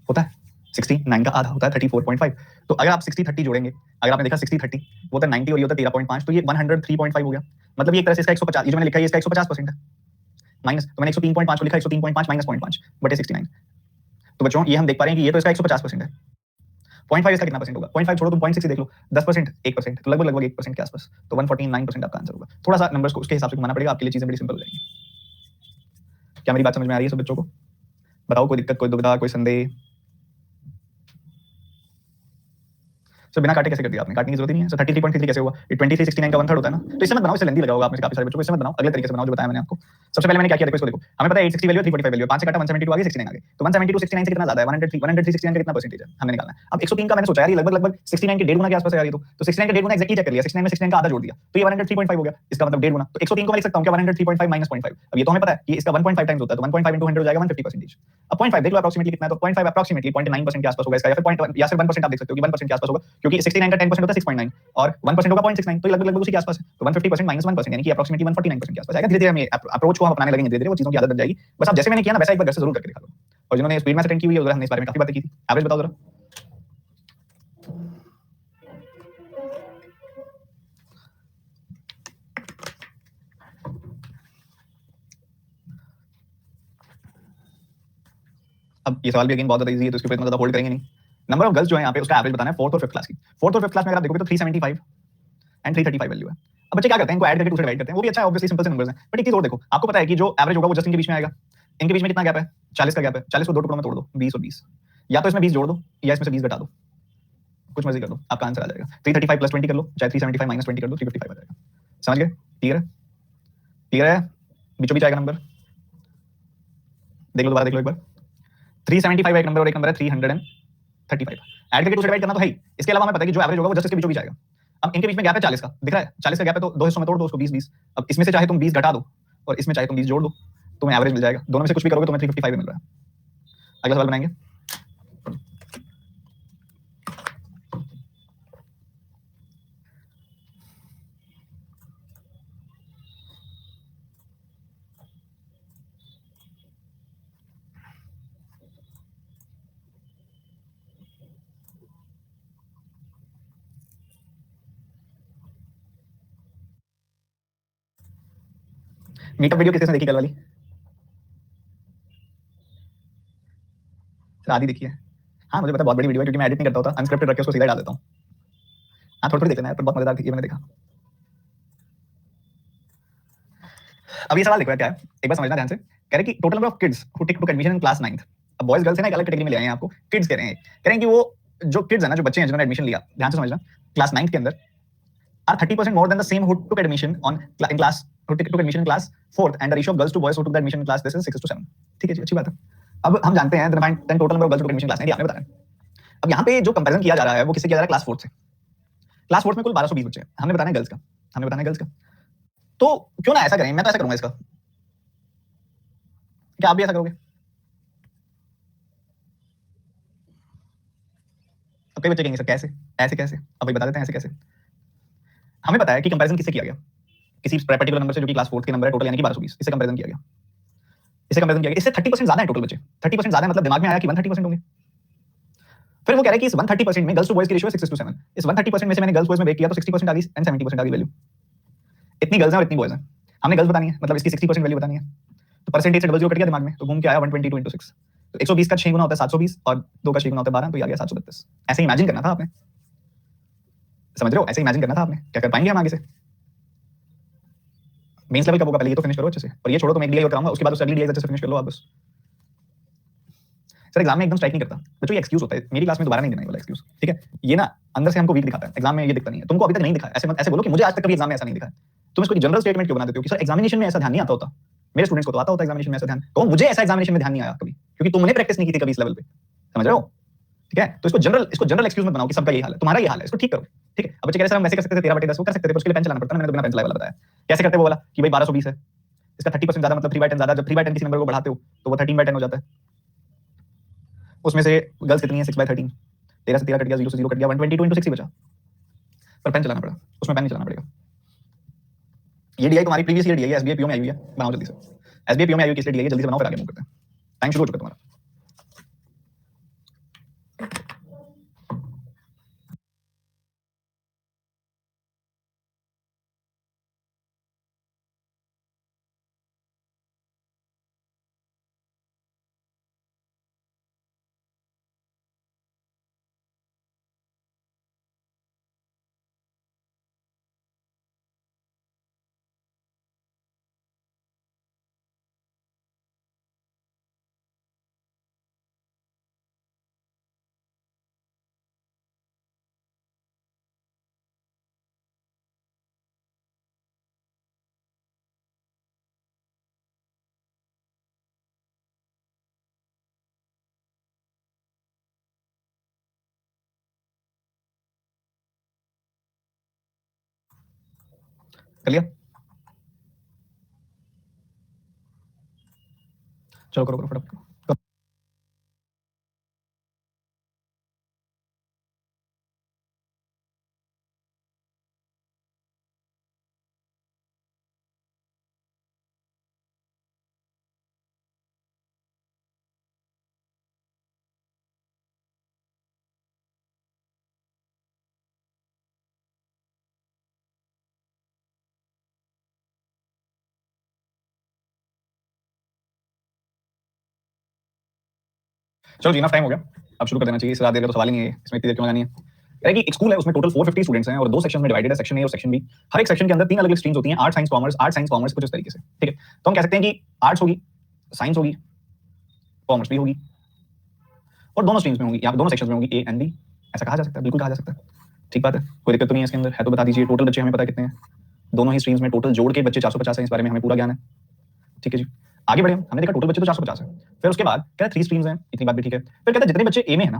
होता है, 69 का आधा होता है 34.5। तो अगर आप 60 30 जोड़ेंगे, अगर आपने देखा 60 30 वो होता है 90 और ये होता है 13.5, तो ये 103.5 हो गया। मतलब ये एक तरह से इसका 150, ये जो मैंने लिखा है इसका 150% है माइनस, तो मैंने 103.5 को लिखा, 103.5 माइनस 0.5 बटे 69। तो बच्चों ये हम देख पा रहे हैं कि ये तो इसका 150% है, 0.5 इसका कितना परसेंट होगा, 0.5 छोड़ो तुम 0.6 ही देख लो, 10%, 1%, तो लगभग लगभग 1% के आसपास, तो 149% आपका आंसर होगा। थोड़ा सा नंबर्स को उसके हिसाब से घुमाना पड़ेगा, आपके लिए चीजें बड़ी सिंपल हो जाएंगी। क्या मेरी बात समझ में आ रही है सब बच्चों को? बताओ कोई दिक्कत, कोई दुविधा, कोई संदेह? सर बिना काटे कैसे कर दिया आपने, काटने की जरूरत ही नहीं है। सर 33.33 कैसे हुआ, ये 2369 का 1/3 होता है ना, तो इससे मत बनाओ, इससे लेंदी लगा होगा आप में से काफी सारे बच्चों को, इससे मत बनाओ, अगले तरीके से बनाओ जो बताया मैंने आपको। सबसे पहले मैंने क्या किया, देखो इसको देखो, हमें पता है 860 वैल्यू है, 345 वैल्यू है, 5 से काटा 172 आ गई, 69 आ गई, तो 172 69 से कितना ज्यादा है, 103 का कितना परसेंटेज है हमें निकालना है। अब 103 का मैंने सोचा यार ये लगभग लगभग 69 के 1.5 गुना के आसपास है यार, ये तो 69 का 1.5 गुना एक्जेक्टली चेक कर लिया, 69 में 69 का आधा जोड़ दिया, तो ये 103.5 हो गया, इसका मतलब 1.5 गुना, तो 103 को मैं लिख सकता हूं क्या 103.5 माइनस 0.5। अब ये तो हमें पता है कि इसका 1.5 टाइम्स होता है, तो 1.5 into 100 हो जाएगा 150%। अब 0.5 देख लो अप्रोक्सीमेटली कितना है, तो 0.5 अप्रोक्सीमेटली 0.9% के आसपास होगा इसका, या फिर 0.1 या फिर 1% आप देख सकते हो कि 1% के आसपास होगा, क्योंकि 69 का 10% होता है 6.9 और 1% होगा 0.69, तो लगभग लगभग उसी के आसपास है, तो 150% माइनस 1% यानी कि अप्रोक्सीमेटली 149% के आसपास आएगा। धीरे धीरे हम ये अप्रोच को हम अपनाने लगेंगे, धीरे धीरे वो चीजों की आदत बन जाएगी। बस आप जैसे मैंने किया ना वैसा एक बार घर से जरूर करके दिखा लो, और जिन्होंने स्पीड में अटेंड की हुई है उधर हमने इस बारे में काफी बातें की थी। एवरेज बताओ जरा। अब ये सवाल भी अगेन बहुत ज्यादा इजी है, तो इसके ऊपर इतना ज्यादा होल्ड करेंगे नहीं। नंबर ऑफ गर्ल्स जो है यहाँ पे उसका एवरेज बताना है फोर्थ और फिफ्थ क्लास की। फोर्थ और फिफ्थ क्लास में अगर आप देखोगे तो 375 एंड 335 वैल्यू है। अब बच्चे क्या करते हैं, इनको ऐड करके दूसरे डिवाइड करते हैं, वो भी अच्छा है, ऑब्वियसली सिंपल से नंबर्स हैं, बट एक चीज और देखो, आपको पता है कि जो एवरेज होगा वो जस्ट इनके बीच में आएगा। इनके बीच में कितना गैप है, 40 का गैप है, 40 को दो टुकड़ों में तोड़ दो, 20 और 20, या तो इसमें 20 जोड़ दो या इसमें से 20 घटा दो, कुछ मर्जी कर दो, आपका आंसर आ जाएगा। 335 प्लस 20 कर लो, चाहे 375 माइनस 20 कर दो, 355 आ जाएगा। समझ गए? क्लियर है? क्लियर है? बीचों बीच आएगा नंबर, देख लो दोबारा, देख लो एक बार। 375 एक नंबर और एक नंबर है 335, ऐड करके दूसरे डिवाइड करना तो है ही। इसके अलावा हमें पता है कि जो एवरेज होगा वो जस्ट इसके बीचों बीच आएगा। अब इनके बीच में गैप है 40 का, दिख रहा है 40 का गैप है, तो दो हिस्सों में तोड़ दो उसको, 20 20। अब इसमें से चाहे तुम 20 घटा दो और इसमें चाहे तुम 20 जोड़ दो, तुम्हें एवरेज मिल जाएगा। दोनों में से कुछ भी करोगे तुम्हें 355 मिल रहा है। अगला सवाल बनाएंगे। मीटअप वीडियो किसी ने देखी कल वाली? सर आधी देखी है। हाँ मुझे पता बहुत बड़ी वीडियो है क्योंकि मैं एडिट नहीं करता होता, अनस्क्रिप्टेड रख के उसको सीधा डाल देता हूँ। हाँ थोड़ी थोड़ी देखना है पर बहुत मजेदार थी, ये मैंने देखा। अब ये सवाल देखो क्या है, एक बार समझना ध्यान से। कह रहे कि total number of kids who took admission in class 9th। अब बॉयज गर्ल्स है ना, एक अलग कैटेगरी में ले आए हैं आपको। किड्स कह रहे हैं कि वो जो किड्स है ना, जो बच्चे हैं जिन्होंने एडमिशन लिया, ध्यान से समझना, क्लास 9th के अंदर are 30% more than the same who took admission in class who took admission in class 4th and the ratio of girls to boys who took the admission in class this is 6:7। ठीक है जी, अच्छी बात है। अब हम जानते हैं then total number of girls took admission class 9 आपने बताया। अब यहाँ पे जो कंपैरिजन किया जा रहा है वो किससे किया जा रहा है? क्लास 4th से। क्लास 4th में कुल 1220 बच्चे हैं, हमने बताना है गर्ल्स का, हमने बताना है गर्ल्स का। तो क्यों ना ऐसा करें, मैं तो ऐसा करूंगा इसका। क्या आप भी ऐसा करोगे? अब कई बच्चे कहेंगे सर कैसे, ऐसे कैसे? अब भाई बता देते हैं ऐसे कैसे। हमें पता है कि कंपैरिजन किससे किया गया, किसी पर्टिकुलर नंबर से जो कि क्लास 4th के नंबर है, टोटल यानी कि 1220, इससे कंपैरिजन किया गया। इससे कंपैरिजन किया गया, इससे 30% ज्यादा है टोटल बच्चे। 30% ज्यादा है मतलब दिमाग में आया कि 130% होंगे। फिर वो कह रहे हैं कि इस 130% में गर्ल्स टू बॉयज की रेशियो है 6:7। इस 130% में से मैंने गर्ल्स बॉयज में ब्रेक किया तो 60% आ गई एंड 70% आ गई वैल्यू। इतनी गर्ल्स हैं और इतनी बॉयज हैं, हमने गर्ल्स बतानी है, मतलब इसकी 60% वैल्यू बतानी है। तो परसेंटेज से डबल जीरो कट गया दिमाग में, तो घूम के आया 122 into 6। तो 120 का 6 गुना होता है 720 और 2 का 6 गुना होता है 12, तो ये आ गया 732। ऐसे इमेजिन करना था आपने, समझ रहे हो? ऐसे इमेजिन करना था आपने। क्या कर पाएंगे हम आगे से? मेंस लेवल कब होगा? पहले ये तो फिनिश करो अच्छे से, और ये छोड़ो तो मैं एक डीआई और कराऊंगा, उसके बाद उस अगली डीआई अच्छे से फिनिश कर लो आप बस। सर एग्जाम में एकदम स्ट्राइक नहीं करता बच्चों, ये एक्सक्यूज होता है, मेरी क्लास में दोबारा नहीं देना ये वाला एक्सक्यूज, ठीक है? ये ना अंदर से हमको वीक दिखाता है, एग्जाम में ये दिखता नहीं है। तुमको अभी तक नहीं दिखा, ऐसे मत ऐसे बोलो कि मुझे आज तक कभी एग्जाम में ऐसा नहीं दिखा है। तुम इसको जनरल स्टेटमेंट क्यों बना देते हो कि सर एग्जामिनेशन में ऐसा ध्यान नहीं आता होता? मेरे स्टूडेंट्स को तो आता होता है एग्जामिनेशन में ऐसा ध्यान। कहो मुझे ऐसा एग्जामिनेशन में ध्यान नहीं आया कभी, क्योंकि तुमने प्रैक्टिस नहीं की थी कभी इस लेवल पे, समझ रहे हो? ठीक है, तो इसको जनरल एक्सक्यूज मत बनाओ कि सबका यही हाल है, तुम्हारा यही हाल है, इसको ठीक करो। ठीक है, अब बच्चे कह रहे सर हम वैसे कर सकते थे 13/10 वो कर सकते थे, उसके लिए पेन चलाना पड़ता है, मैंने तो बिना पेन चलाए वाला बताया। कैसे करते वो वाला कि भाई 1220 है, इसका 30% ज्यादा मतलब 3/10 ज्यादा, जब 3/10 किसी नंबर को बढ़ाते हो तो वो 13/10 हो जाता है। उसमें से गर्ल्स कितनी है? 6/13, 13 से 13 कट गया, 0 से 0 कट गया, 122 into 6 ही बचा। पर पेन चलाना पड़ा, उसमें पेन नहीं चलाना पड़ेगा। ये डीआई तुम्हारी प्रीवियस ईयर डीआई है, एसबीआई पीओ में आई हुई है, बनाओ जल्दी से। एसबीआई पीओ में आई हुई किस लिए डीआई, जल्दी से बनाओ फिर आगे मूव करते हैं, टाइम शुरू हो चुका है तुम्हारा। कर लिया? चलो करो करो फटाफट करो। चलो जी, इनफ टाइम हो गया, अब शुरू कर देना चाहिए, इससे देर का तो सवाल ही नहीं है, इसमें इतनी देर क्यों लगानी है? है कि एक स्कूल है, उसमें टोटल 450 स्टूडेंट्स हैं और दो सेक्शन में डिवाइडेड है, सेक्शन ए और सेक्शन बी। हर एक सेक्शन के अंदर तीन अलग अलग स्ट्रीम्स होती हैं, आर्ट साइंस कॉमर्स कुछ इस तरीके से, ठीक है? तो हम कह सकते हैं कि आर्ट्स होगी, साइंस होगी, कॉमर्स भी होगी, और दोनों स्ट्रीम्स में होंगी, यहाँ दोनों सेक्शंस में होंगी, ए एंड बी। ऐसा कहा जा सकता है, बिल्कुल कहा जा सकता है, ठीक बात है, कोई दिक्कत तो नहीं है इसके अंदर। है तो बता दीजिए, टोटल बच्चे हमें पता कितने हैं दोनों ही स्ट्रीम्स में, टोटल जोड़ के बच्चे 450 हैं, इस बारे में हमें पूरा ज्ञान है, ठीक है जी। आगे बढ़े, हमने देखा टोटल बच्चे तो 450 है। फिर उसके बाद कहता है 3 स्ट्रीम्स हैं, इतनी बात भी ठीक है। फिर कहता है जितने बच्चे ए में है ना,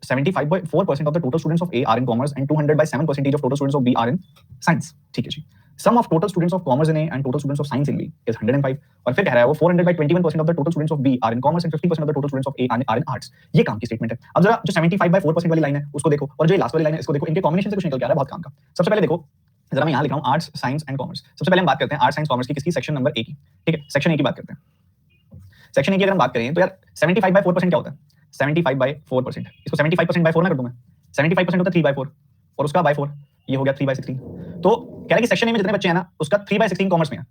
75.4% of the total students of A are in commerce and 200.7% of total students of B are in science, ठीक है जी। Sum of total students of commerce in A and total students of science in B is 105। और फिर कह रहा है वो 400.21% of the total students of B are in commerce and 50% of the total students of A are in arts। ये काम की स्टेटमेंट है। अब जरा जो 75/4% वाली लाइन है उसको देखो, और जो लास्ट वाली लाइन है इसको देखो, इनके कॉम्बिनेशन से कुछ निकल के आ रहा है बहुत काम का। सबसे पहले देखो, जरा मैं यहाँ लिख रहा हूँ आर्ट्स साइंस एंड कॉमर्स। सबसे पहले हम बात करते हैं आर्ट्स साइंस कॉमर्स की, किसकी? सेक्शन नंबर ए की, ठीक है? सेक्शन ए की बात करते हैं। सेक्शन ए की अगर हम बात करें तो यार 75/4% क्या होता है? 75/4%, इसको 75%/4 ना कर दूं मैं, 75% होता है 3/4 और उसका by 4, ये हो गया 3/16। तो कह रहा है कि सेक्शन ए में जितने बच्चे हैं ना उसका 3/16 कॉमर्स में है,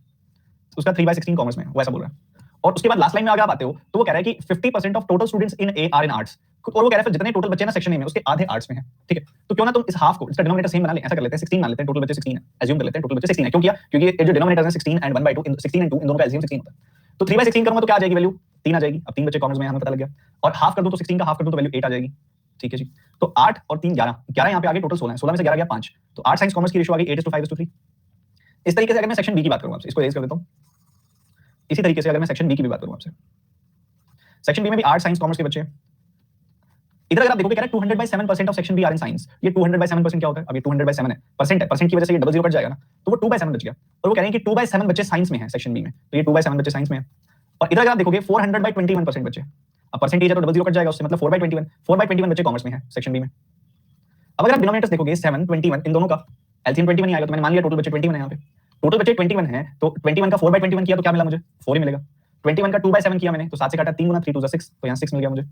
उसका 3/16 कॉमर्स में, वो ऐसा बोल रहा है। और उसके बाद लास्ट लाइन में अगर आप आते हो तो वो कह रहा है कि 50% of total students in A are in arts, और वो कह रहा है फिर जितने टोटल बच्चे ना सेक्शन ए में उसके आधे आर्ट्स में हैं, ठीक है। तो क्यों ना तुम इस हाफ को, इसका डिनोमिनेटर सेम बना लें, ऐसा कर लेते हैं 16 मान लेते हैं, टोटल बच्चे 16 है, एज्यूम कर लेते हैं टोटल बच्चे 16 है। क्यों किया? क्योंकि ये जो डिनोमिनेटर है 16 एंड 1/2, 16 एंड 2 इन दोनों का एलसीएम 16 होता है। तो 3/16 करूंगा तो क्या आ जाएगी वैल्यू? 3 आ जाएगी। अब 3 बच्चे कॉमर्स में, हमें पता लग गया। और हाफ कर दूं तो 16 का हाफ कर दूं तो वैल्यू 8 आ जाएगी, ठीक है जी। तो 8 और 3 11, 11 यहाँ पे आगे, टोटल 16 है, 16 में से 11 गया 5, तो 8 साइंस कॉमर्स की रेशियो आ गई 8:5:3। इस तरीके से अगर मैं सेक्शन बी की बात करूं आपसे, इसको रेज कर देता हूं। इसी तरीके से अगर मैं सेक्शन बी की भी बात करूं आपसे, सेक्शन बी में भी आर्ट साइंस कॉमर्स के बच्चे हैं। इधर अगर आप देखोगे कह रहा है 200/7% of section B are in science. ये 200/7% क्या होता है? अब ये 200/7 है, परसेंट है, परसेंट की वजह से ये डबल जीरो कट जाएगा ना, तो वो 2/7 बच गया। और वो कह रहे हैं कि 2/7 बच्चे साइंस में है सेक्शन बी में, तो ये 2/7 बच्चे साइंस में है। और इधर अगर आप देखोगे 400/21% बच्चे, अब परसेंटेज है तो डबल जीरो कट जाएगा उससे, मतलब 4/21 बच्चे कॉमर्स में है सेक्शन बी में। अब अगर आप डिनोमिनेटर्स देखोगे 7 21 इन दोनों का एलसीएम 21 ही आएगा, तो मैंने मान लिया टोटल बच्चे 21 है। यहाँ पे टोटल बच्चे 21 है, तो 21 का 4/21 किया तो क्या मिला मुझे? 4 ही मिलेगा। 21 का 2/7 किया मैंने, तो 7 से काटा 3 गुना 3 2 6, तो यहाँ 6 मिल गया मुझे।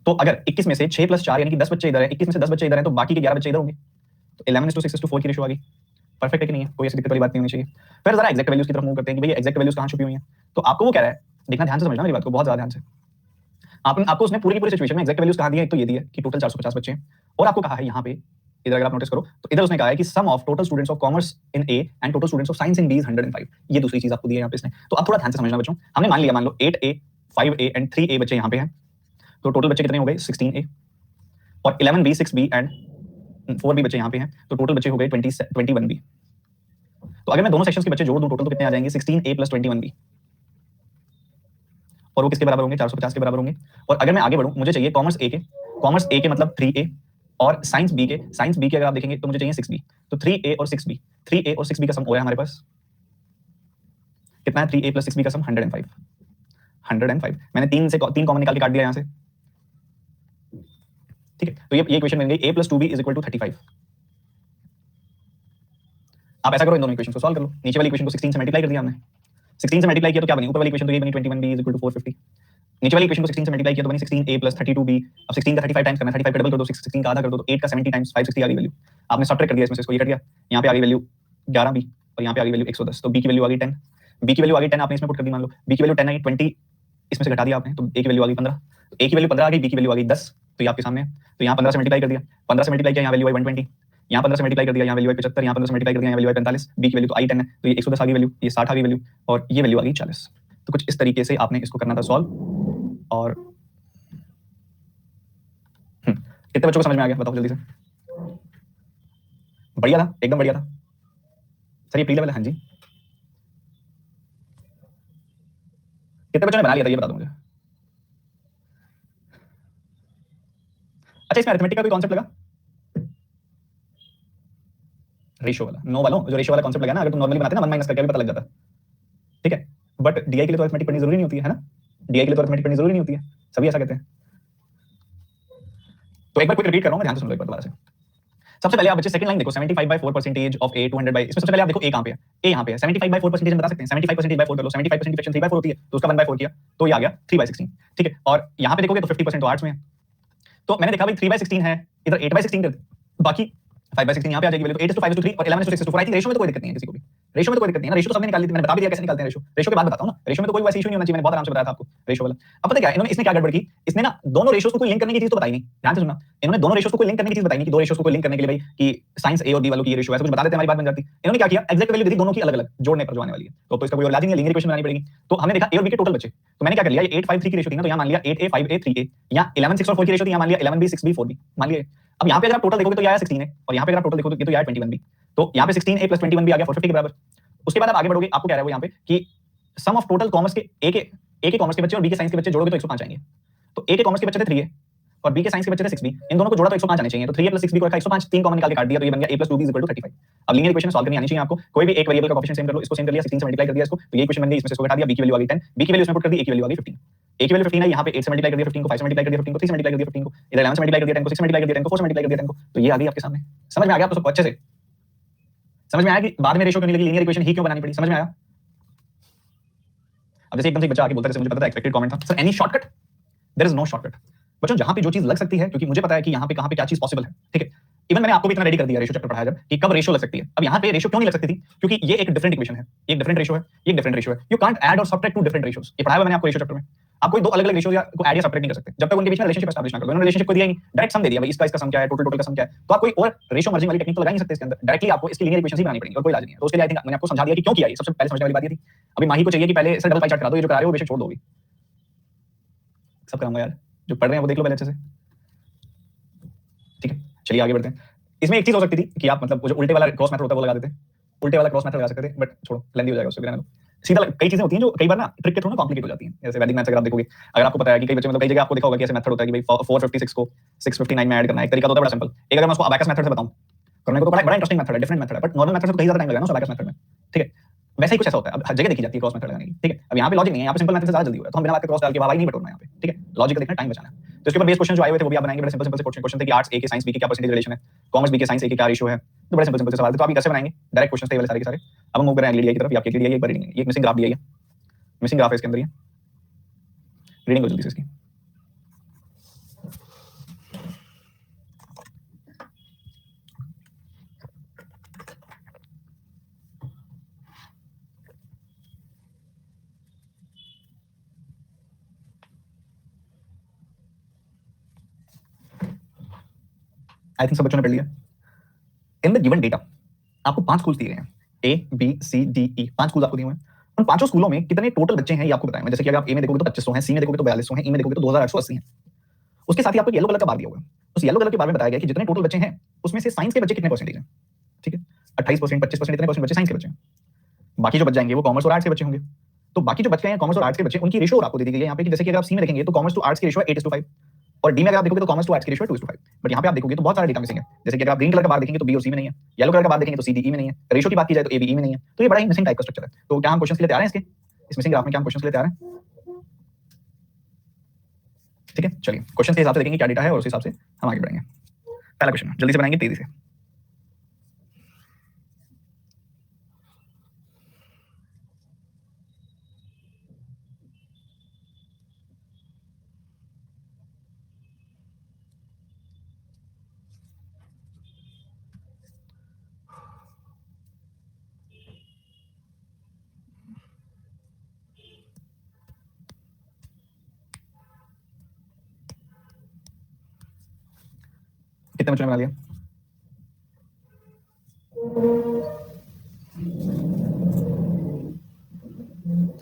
तो अगर 21 में से 6 + 4 यानी कि 10 बच्चे इधर है, 21 में से 10 बच्चे इधर हैं, तो बाकी के 11 बच्चे इधर होंगे। तो 11:6:4 की रेशियो आ गई। परफेक्ट है कि नहीं है? कोई ऐसी दिक्कत वाली बात नहीं होनी चाहिए। फिर जरा एग्जैक्ट वैल्यूज की तरफ मूव करते हैं कि भाई एग्जैक्ट वैल्यूज कहां छुपी हुई हैं। तो आपको वो कह रहा है, देखना ध्यान से समझना मेरी बात को, बहुत ज्यादा ध्यान से। आपको उसने पूरी की पूरी सिचुएशन में एग्जैक्ट वैल्यूज कहां दी है? एक तो ये दी है कि टोटल 450 बच्चे हैं, और आपको कहा है यहाँ पे, इधर अगर आप नोटिस करो तो इधर उसने कहा है कि sum of total students of commerce in A and total students of science in B is 105। ये दूसरी चीज आपको दी है यहाँ पे इसने। तो आप थोड़ा ध्यान से समझना बच्चों। हमने मान लिया, मान लो 8A 5A एंड 3A बच्चे यहाँ पे हैं, तो टोटल बच्चे कितने हो गए? 16A। और 11B 6B एंड 4B बच्चे यहाँ पे हैं, तो टोटल बच्चे हो गए 21B। तो अगर मैं दोनों सेक्शंस के बच्चे जोड़ दूं टोटल तो कितने आ जाएंगे? 16A + 21B। और वो किसके बराबर होंगे? 450 के बराबर होंगे। और अगर मैं आगे बढ़ूं, मुझे चाहिए कॉमर्स ए के मतलब 3A, और साइंस बी के अगर आप देखेंगे तो मुझे चाहिए 6B। तो 3A और 6B का सम हो रहा है हमारे पास कितना है? 3A + 6B का सम 105। मैंने 3 कॉमन निकाल के काट दिया यहां से, ठीक है। तो ये इक्वेशन बन गई A + 2B = 35। आप ऐसा करो, इन दोनों इक्वेशन को सॉल्व कर लो। नीचे वाली इक्वेशन को 16 से मल्टीप्लाई कर दिया हमने, 16 से मल्टीप्लाई किया तो क्या बनी? ऊपर वाली इक्वेशन तो ये बनी 21B = 450। नीचे वाली इक्वेशन को 16 से मल्टीप्लाई किया तो बनी 16A + 32B। अब 16 का 35 टाइम्स करना है, 35 का डबल कर दो, 16 का आधा कर दो, तो 8 का 70 टाइम्स 560 आ गई वैल्यू। आपने सब्ट्रैक्ट कर दिया इसमें से, इसको ये कट गया, यहाँ पे आ गई वैल्यू 11B और यहाँ पे आ गई वैल्यू 110। तो B की वैल्यू आ गई 10। B की वैल्यू आ गई 10, आपने इसमें पुट कर दी। मान लो B की वैल्यू 10 आई, 20 इसमें से घटा दिया आपने, तो A की वैल्यू आ गई 15। तो A की वैल्यू 15 आ गई, B की वैल्यू आ गई 10। तो ये आपके सामने है। तो यहाँ 15 से मल्टीप्लाई कर दिया, 15 से मल्टीप्लाई किया, यहाँ वैल्यू आई 120। यहाँ 15 से मल्टीप्लाई कर दिया, यहाँ वैल्यू आई 75। यहाँ 15 से मल्टीप्लाई कर दिया, यहाँ वैल्यू आई 45। B की वैल्यू तो आई 10 है, तो ये 110 आ गई वैल्यू, ये 60 आ गई वैल्यू, और ये वैल्यू आ गई 40। तो कुछ इस तरीके से आपने इसको करना था सॉल्व। और कितने बच्चों को समझ में आ गया? बताओ जल्दी से। बढ़िया था, एकदम बढ़िया था सर। ये प्री लेवल है? हाँ जी। कितने बच्चों ने बना लिया था ये बता दो मुझे। अच्छा, इसमें अरिथमेटिक का कोई कॉन्सेप्ट लगा? रेशियो वाला, नो वालों, जो रेशियो वाला कॉन्सेप्ट लगा ना, अगर तुम नॉर्मली बनाते ना 1 - करके भी पता लग जाता, ठीक है। बट डीआई के लिए तो अरिथमेटिक पढ़नी जरूरी नहीं होती है ना? डीआई के लिए तो अरिथमेटिक पढ़नी जरूरी नहीं होती है, सभी ऐसा कहते हैं। तो एक बार क्विक रिपीट कर रहा हूं मैं, ध्यान से सुन लो एक बार दोबारा से। सबसे पहले आप बच्चे सेकंड लाइन देखो, 75/4% ऑफ A 200 इसमें सबसे पहले आप देखो A कहां पे है? A यहां पे है। 75/4% बता सकते हैं, 75%/4 कर लो, 75% फ्रैक्शन 3/4 होती है, तो उसका 1/4 किया तो ये आ गया 3/16, ठीक है। और यहां पे देखोगे तो 50% तो आर्ट्स में है, तो मैंने देखा भाई 3/16 है, इधर 8/16 कर दे, बाकी 5/16 यहाँ पे आ जाएगी वैल्यू। तो 8:5:3 और 11:6:4। आई थिंक रेशियो में तो कोई दिक्कत नहीं है किसी को भी, रेशियो में तो कोई दिक्कत नहीं है ना। रेशियो तो सबने निकाल ली थी, मैंने बता भी दिया कैसे निकालते हैं रेशियो। रेशियो के बाद बताता हूं ना, रेशियो में तो कोई वैसी इशू नहीं होना चाहिए, मैंने बहुत आराम से बताया था आपको रेशियो वाला। अब पता क्या है इन्होंने, इसने क्या गड़बड़ की, इसने ना दोनों रेशियोज को कोई लिंक करने की चीज तो बताई नहीं। ध्यान से सुनना, इन्होंने दोनों रेशियोज को कोई लिंक करने की चीज बताई नहीं कि दो रेशियोज को कोई लिंक करने के लिए भाई कि साइंस ए और बी वालों की ये रेशियो है, कुछ बता देते हमारी बात बन जाती। इन्होंने क्या किया, एग्जैक्ट वैल्यू दी दोनों की अलग-अलग जोड़ने पर जो आने वाली है, तो इसका कोई और इलाज नहीं है, लीनियर इक्वेशन बनानी पड़ेगी। तो हमने देखा ए और बी के टोटल बच्चे, तो मैंने क्या कर लिया, ये 8:5:3 की रेशियो थी ना, तो यहां मान लिया 8A 5A 3A। यहां 11:6 और 4 की रेशियो थी, यहां मान लिया 11B 6B 4B मान लिया। अब यहां पे अगर आप टोटल देखोगे तो ये आया 16 है, और यहां पे अगर आप टोटल देखोगे तो ये आया 21B। तो यहां पे 16A + 21B आ गया 450 के बराबर। उसके बाद आप आगे बढ़ोगे, आपको कह रहा है वो यहां पे कि सम ऑफ टोटल कॉमर्स के ए के कॉमर्स के बच्चे और बी के साइंस के बच्चे जोड़ोगे तो 105 आएंगे। तो ए के कॉमर्स के बच्चे थे 3A और बी के साइंस के बच्चे थे 6B, इन दोनों को जोड़ा तो 105 आने चाहिए। तो 3A + 6B को रखा 105, 3 कॉमन निकाल के काट दिया, तो ये बन गया A + 2B = 35। अब लीनियर इक्वेशन सॉल्व करनी आनी चाहिए आपको, कोई भी एक वेरिएबल का कोएफिशिएंट सेम कर लो, इसको सेम कर लिया, 16 से मल्टीप्लाई कर दिया इसको, तो ये इक्वेशन बन गई, इसमें से इसको घटा दिया, b की वैल्यू आ गई 10, b की वैल्यू इसमें पुट कर दी, a की वैल्यू आ गई 15। a की वैल्यू 15 है, यहां पे 8 से मल्टीप्लाई कर दिया 15 को, 5 से मल्टीप्लाई कर दिया 15 को, 3 से मल्टीप्लाई कर दिया 15 को, इधर 11 से मल्टीप्लाई कर दिया 10 को, 6 से मल्टीप्लाई कर दिया 10 को, 4 से मल्टीप्लाई कर दिया 10 को, तो ये आ गई आपके सामने। समझ में आ गया आपको सबको अच्छे से? समझ में आया कि बाद में रेशियो क्यों नहीं लगी, लीनियर इक्वेशन ही क्यों बनानी पड़ी? समझ में आया? अब जैसे एकदम से एक बच्चा आके बोलता है, जैसे मुझे पता था, एक्सपेक्टेड कमेंट था, sir any shortcut? There is no shortcut. बच्चों जहां पे जो चीज लग सकती है, क्योंकि मुझे पता है कि यहां पे कहां पे क्या चीज पॉसिबल है, ठीक है। इवन मैंने आपको भी इतना रेडी कर दिया रेशियो चैप्टर पढ़ाया जब कि कब रेशियो लग सकती है। अब यहाँ पे रेशियो क्यों नहीं लग सकती थी? क्योंकि ये एक डिफरेंट इक्वेशन है, ये एक डिफरेंट रेशियो है, ये एक डिफरेंट रेशियो है। यू कांट ऐड और सबट्रैक्ट टू डिफरेंट रेशियोस। ये पढ़ाया हुआ मैंने आपको रेशियो चैप्टर में। आप कोई दो अलग-अलग रेशियो या को ऐड या सबट्रैक्ट नहीं कर सकते जब तक उनके बीच में रिलेशनशिप एस्टैब्लिश ना कर दो। उन्होंने रिलेशनशिप को दिया ही नहीं, डायरेक्ट सम दे दिया, भाई इसका सम क्या है, टोटल का सम क्या है। तो आप कोई और रेशियो मर्जिंग वाली टेक्निक तो लगा नहीं सकते इसके अंदर। डायरेक्टली आपको इसकी लीनियर इक्वेशंस ही बनानी पड़ेंगी और कोई इलाज नहीं है। तो उसके लिए आई थिंक मैंने आपको समझा दिया कि क्यों किया ये, सबसे पहले समझने वाली बात ये थी। अभी माही को चाहिए कि पहले इसे डबल पाई चार्ट करा दो, ये जो करा रहे हो वो बेशक छोड़ दो अभी। सब कराऊंगा यार, जो पढ़ रहे हैं वो देख लो पहले अच्छे से, ठीक है। चलिए आगे बढ़ते हैं। इसमें एक चीज हो सकती थी कि आप मतलब जो उल्टे वाला क्रॉस मेथड होता है वो लगा देते, उल्टे वाला क्रॉस मेथड लगा सकते थे, बट छोड़ो लेंदी हो जाएगा उससे, बिना सीधा कई चीजें होती हैं जो कई बार ना ट्रिक के थ्रू ना कॉम्प्लिकेट हो जाती हैं। जैसे वैदिक मैथ्स अगर आप देखोगे, अगर आपको पता है कि कई बच्चे मतलब कई जगह आपको देखा होगा कि ऐसे मेथड होता है कि भाई 456 को 659 में ऐड करना है। एक तरीका तो होता है बड़ा सिंपल। एक अगर मैं उसको अबैकस मेथड से बताऊं करने को तो बड़ा इंटरेस्टिंग मेथड है, डिफरेंट मेथड है, बट नॉर्मल मेथड से तो कहीं ज्यादा टाइम लगेगा ना अबैकस मेथड में, ठीक है। वैसे ही कुछ ऐसा होता है। अब हर जगह देखी जाती है क्रॉस मेथड लगाने की, ठीक है। अब यहाँ पे लॉजिक नहीं है, यहाँ पे सिंपल मेथड से ज्यादा जल्दी होगा, तो हम बिना बात के क्रॉस डाल के वाई नहीं बटोरना यहाँ पे, ठीक है। लॉजिक का देखना, टाइम बचाना है। तो इसके ऊपर बेस क्वेश्चन जो आए हुए थे वो भी आप बनाएंगे। बड़े सिंपल सिंपल से क्वेश्चन थे कि आर्ट्स ए के साइंस बी के क्या परसेंटेज रिलेशन है, कॉमर्स बी के साइंस ए के क्या रेशियो है। तो बड़े सिंपल सिंपल से सवाल थे, तो आप ये कैसे बनाएंगे, डायरेक्ट क्वेश्चन थे वाले सारे के सारे। अब हम मूव कर रहे हैं एलडीआई की तरफ। आपके एलडीआई एक बार रीडिंग है, ये मिसिंग ग्राफ दिया है, मिसिंग ग्राफ है इसके अंदर, ये रीडिंग हो जल्दी से इसकी। आई थिंक सब बच्चों ने पढ़ लिया। इन द गिवन डेटा आपको 5 स्कूल दिए गए हैं, A B C D E, 5 school आपको दिए हुए हैं। उन पांचों स्कूलों में कितने टोटल बच्चे हैं ये आपको बताएं। जैसे कि अगर आप ए में देखोगे तो 2500 हैं, सी में देखोगे तो 4200 हैं, ई में देखोगे तो 2880 हैं। उसके साथ ही आपको येलो कलर का बार दिया हुआ है। उस येलो कलर के बारे में बताया गया कि जितने टोटल बच्चे हैं उसमें से साइंस के बच्चे कितने परसेंटेज हैं, ठीक है। 28%, 25% इतने परसेंट बच्चे साइंस के बच्चे हैं। बाकी जो बच जाएंगे वो कॉमर्स और आर्ट्स के बच्चे होंगे। तो बाकी जो बच गए हैं कॉमर्स और आर्ट्स के बच्चे, उनकी रेशियो आपको दे दी गई है यहाँ पे कि जैसे कि अगर आप सी में देखेंगे तो कॉमर्स टू आर्ट्स की रेशियो है 8:5 और डी में अगर आप देखोगे तो कॉमर्स टू आर्ट्स की रेशियो है 2:5। बट यहाँ पे आप देखोगे तो बहुत सारे डेटा मिसिंग है। जैसे कि अगर आप ग्रीन कलर का बार देखेंगे तो बी और सी में नहीं है, येलो कलर का बार देखेंगे तो सी डी ई में नहीं है, रेशियो की बात की जाए तो ए बी ई में नहीं है। तो ये बड़ा ही मिसिंग टाइप का स्ट्रक्चर है। तो क्या हम क्वेश्चन के लिए तैयार हैं इसके, इस मिसिंग ग्राफ में क्या हम क्वेश्चन के लिए तैयार हैं, ठीक है। चलिए क्वेश्चन के हिसाब से देखेंगे क्या डेटा है और उस हिसाब से हम आगे बढ़ेंगे। पहला क्वेश्चन जल्दी से बनाएंगे तेजी से। कितने बच्चों ने बना लिया?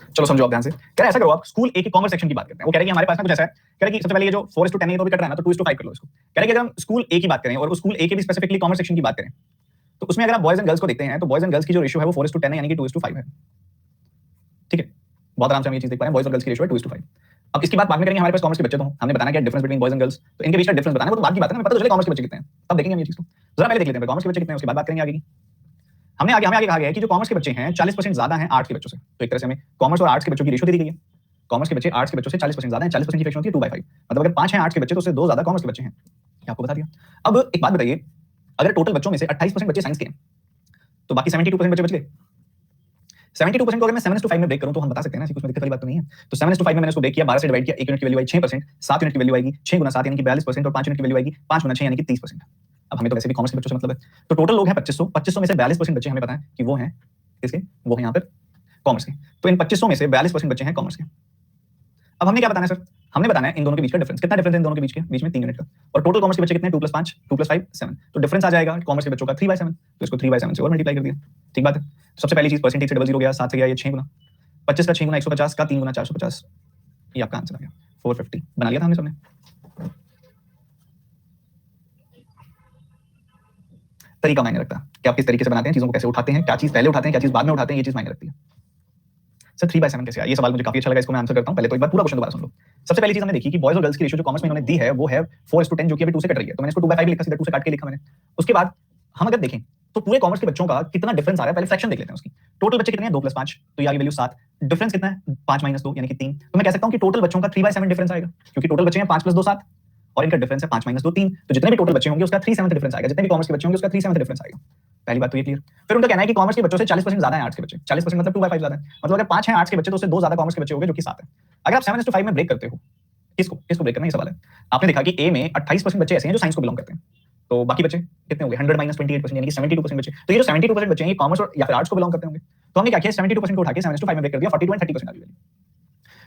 चलो समझो आप ध्यान से। कह रहा है ऐसा करो, आप स्कूल ए के कॉमर्स सेक्शन की बात करते हैं। वो कह रहे हैं कि हमारे पास ना कुछ ऐसा है, कह रहे हैं कि सबसे पहले ये जो 4:10 है तो भी कट रहा है ना, तो 2:5 कर लो इसको। कह रहे हैं कि अगर हम स्कूल ए की बात करें और उस स्कूल ए के भी स्पेसिफिकली कॉमर्स सेक्शन की बात करें तो उसमें अगर आप बॉयज एंड गर्ल्स को देखते हैं तो बॉयज एंड गर्ल्स की जो रेशियो है वो 4:10 है, यानी कि 2:5 है, ठीक है। बहुत आराम से हम ये चीज देख पा रहे हैं, बॉयज और गर्ल्स की रेशियो है 2:5। अब इसकी बात बाद में करेंगे, हमारे पास कॉमर्स के बच्चे तो हमने बताना क्या difference between boys and girls, तो इनके बीच का डिफरेंस बताना है, वो तो बात की बात है ना, पता तो चले कॉमर्स के बच्चे कितने हैं, तब देखेंगे हम ये चीज को। जरा पहले देख लेते हैं कॉमर्स के बच्चे कितने हैं, उसके बाद बात करेंगे आगे की। हमें आगे कहा गया है कि जो कॉमर्स के बच्चे हैं 40% ज्यादा हैं आर्ट्स के बच्चों से। तो एक तरह से हमें कॉमर्स और आर्ट्स के बच्चों की रेशियो दे दी गई है। कॉमर्स के बच्चे आर्ट्स के बच्चों से 40% ज्यादा हैं, 40% की फ्रैक्शन होती है 2/5। मतलब अगर 5 हैं आर्ट्स के बच्चे तो उससे 2 ज्यादा कॉमर्स के बच्चे हैं, ये आपको बता दिया। अब एक बात बताइए, अगर टोटल बच्चों में से 28% बच्चे साइंस के हैं तो बाकी 72% बच्चे बच गए। 72% को अगर मैं 7:5 में ब्रेक करूं तो हम बता सकते हैं ना, कुछ में दिक्कत वाली बात तो नहीं है। तो 7:5 में मैंने इसको ब्रेक किया, 12 से डिवाइड किया, 1 यूनिट की वैल्यू आई 6%, 7 यूनिट की वैल्यू आएगी 6 गुना 7 यानी कि 42% और 5 यूनिट की वैल्यू आएगी 5 गुना 6 यानी कि 30%। अब हमें तो वैसे भी कॉमर्स के बच्चों से मतलब है, तो टोटल लोग हैं 2500 में से 42% बच्चे हमें पता है कि वो हैं किसके, वो हैं यहाँ पर कॉमर्स के। तो इन 2500 में से 42% बच्चे हैं कॉमर्स के। अब हमने क्या बताना है सर, हमने बताना है इन दोनों के बीच का डिफरेंस, कितना डिफरेंस है इन दोनों के बीच में 3 यूनिट का। और टोटल कॉमर्स के बच्चे कितने हैं, 2 + 5 2 + 5 7। तो डिफरेंस आ जाएगा कॉमर्स के बच्चों का 3/7, तो इसको 3/7 से और मल्टीप्लाई कर दिया, ठीक बात है। सबसे पहली चीज परसेंटेज से 0 गया, 7 से गया ये 6 गुना, 25 का 6 गुना 150 का 3 गुना 450, ये आपका आंसर आ गया 450। बना लिया था हमने सबने। तरीका मायने रखता है कि आप किस तरीके से बनाते हैं, चीजों को कैसे उठाते हैं, क्या चीज पहले उठाते हैं, क्या चीज बाद में उठाते हैं, ये चीज मायने रखती है। सर 3/7 कैसे आया, ये सवाल मुझे काफी अच्छा लगा, इसको मैं आंसर करता हूं। पहले तो एक बार पूरा क्वेश्चन दोबारा सुन लो। सबसे पहली चीज हमने देखी कि बॉयज और गर्ल्स की रेशियो जो कॉमर्स में इन्होंने दी है वो है 4:10, जो कि अभी 2 से कट रही है, तो मैंने इसको 2/5 लिखा, सीधा 2 से काट के लिखा मैंने। उसके बाद हम अगर देखें तो पूरे कॉमर्स के बच्चों का कितना डिफरेंस आ रहा है, पहले फ्रैक्शन देख लेते हैं उसकी। टोटल बच्चे कितने हैं, 2 + 5, तो ये आ गई वैल्यू 7। डिफरेंस कितना है, 5 - 2 यानी कि 3। तो मैं कह सकता हूं कि टोटल बच्चों का 3/7 डिफरेंस आएगा, क्योंकि टोटल बच्चे हैं 5 + 2 7 और इनका डिफरेंस है 5 - 2 3। तो जितने भी टोटल बच्चे होंगे उसका 3/7 डिफरेंस आएगा, जितने भी कॉमर्स के बच्चे होंगे उसका 3/7 डिफरेंस आएगा। पहली बात तो ये क्लियर। फिर उनका कहना है कि कॉमर्स के बच्चों से 40% ज्यादा है आर्ट्स के बच्चे, 40% मतलब 2/5 ज्यादा है। मतलब अगर 5 हैं आर्ट्स के बच्चे तो उससे 2 ज्यादा कॉमर्स के बच्चे होंगे, जो कि 7 है। अगर आप 7:5 में ब्रेक करते हो, किसको ब्रेक करना, ये सवाल है। आपने देखा कि ए में 28% बच्चे ऐसे हैं जो साइंस को बिलोंग करते हैं, तो बाकी बचे कितने हो गए 100 माइनस 28% यानी कि 72% बचे। तो ये जो 72% बचे हैं ये कॉमर्स और या फिर आर्ट्स को बिलोंग करते होंगे। तो हमने क्या किया 72% को उठा के 7:5 में ब्रेक कर दिया, 42 एंड 30% आ गई वैल्यू।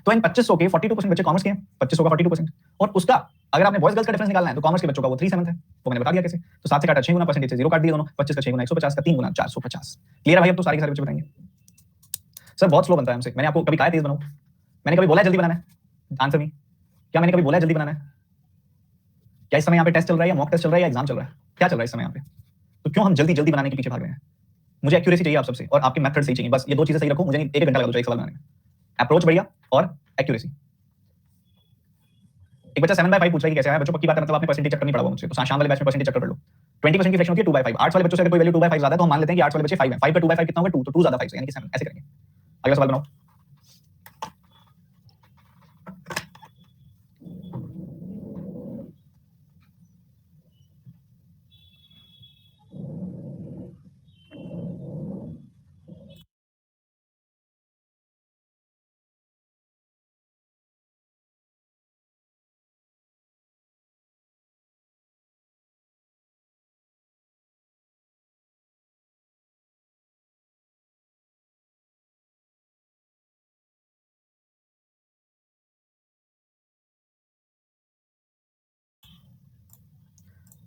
तो इन 2500 के 42% बचे कॉमर्स के हैं, 2500 का 42%। और उसका अगर आपने बॉयज गर्ल्स का डिफरेंस निकालना है तो कॉमर्स के बच्चों का वो 3/7 है, वो मैंने बता दिया कैसे। तो 7 से काटा 6 गुना परसेंटेज से 0 काट दिए दोनों, 25 का 6 गुना 150 का 3 गुना 450। क्लियर है भाई? अब तो सारे के सारे बच्चे बताएंगे। सर बहुत स्लो बनता है हमसे, मैंने आपको कभी कहा है तेज बनाओ? मैंने कभी बोला है जल्दी बनाना है? आंसर नहीं। क्या मैंने कभी बोला है जल्दी बनाना है? क्या इस समय यहाँ पे टेस्ट चल रहा है या मॉक टेस्ट चल रहा है या एग्जाम चल रहा है? क्या चल रहा है इस समय यहाँ पे? तो क्यों हम जल्दी जल्दी बनाने के पीछे भाग रहे हैं? मुझे एक्यूरेसी चाहिए आप सबसे और आपके मेथड सही चाहिए, बस ये दो चीजें सही रखो। मुझे एक घंटा लगा दो एक सवाल बनाने में। अप्रोच बढ़िया और एक्यूरेसी। एक बच्चा 7/5 पूछ रहा है कि कैसे आया? बच्चों पक्की बात है, मतलब आपने परसेंटेज चेक करनी पड़ा होगा मुझसे, तो शाम वाले बैच में परसेंटेज चेक कर लो। 20% की फ्रैक्शन होती है 2/5। आर्ट्स वाले बच्चों से अगर कोई वैल्यू 2/5 ज्यादा है तो हम मान लेते हैं कि आर्ट्स वाले बच्चे 5 है। 5 पे 2/5 कितना होगा? 2, तो 2 ज्यादा 5 से, यानी कि 7। ऐसे करेंगे। अगला सवाल बनाओ।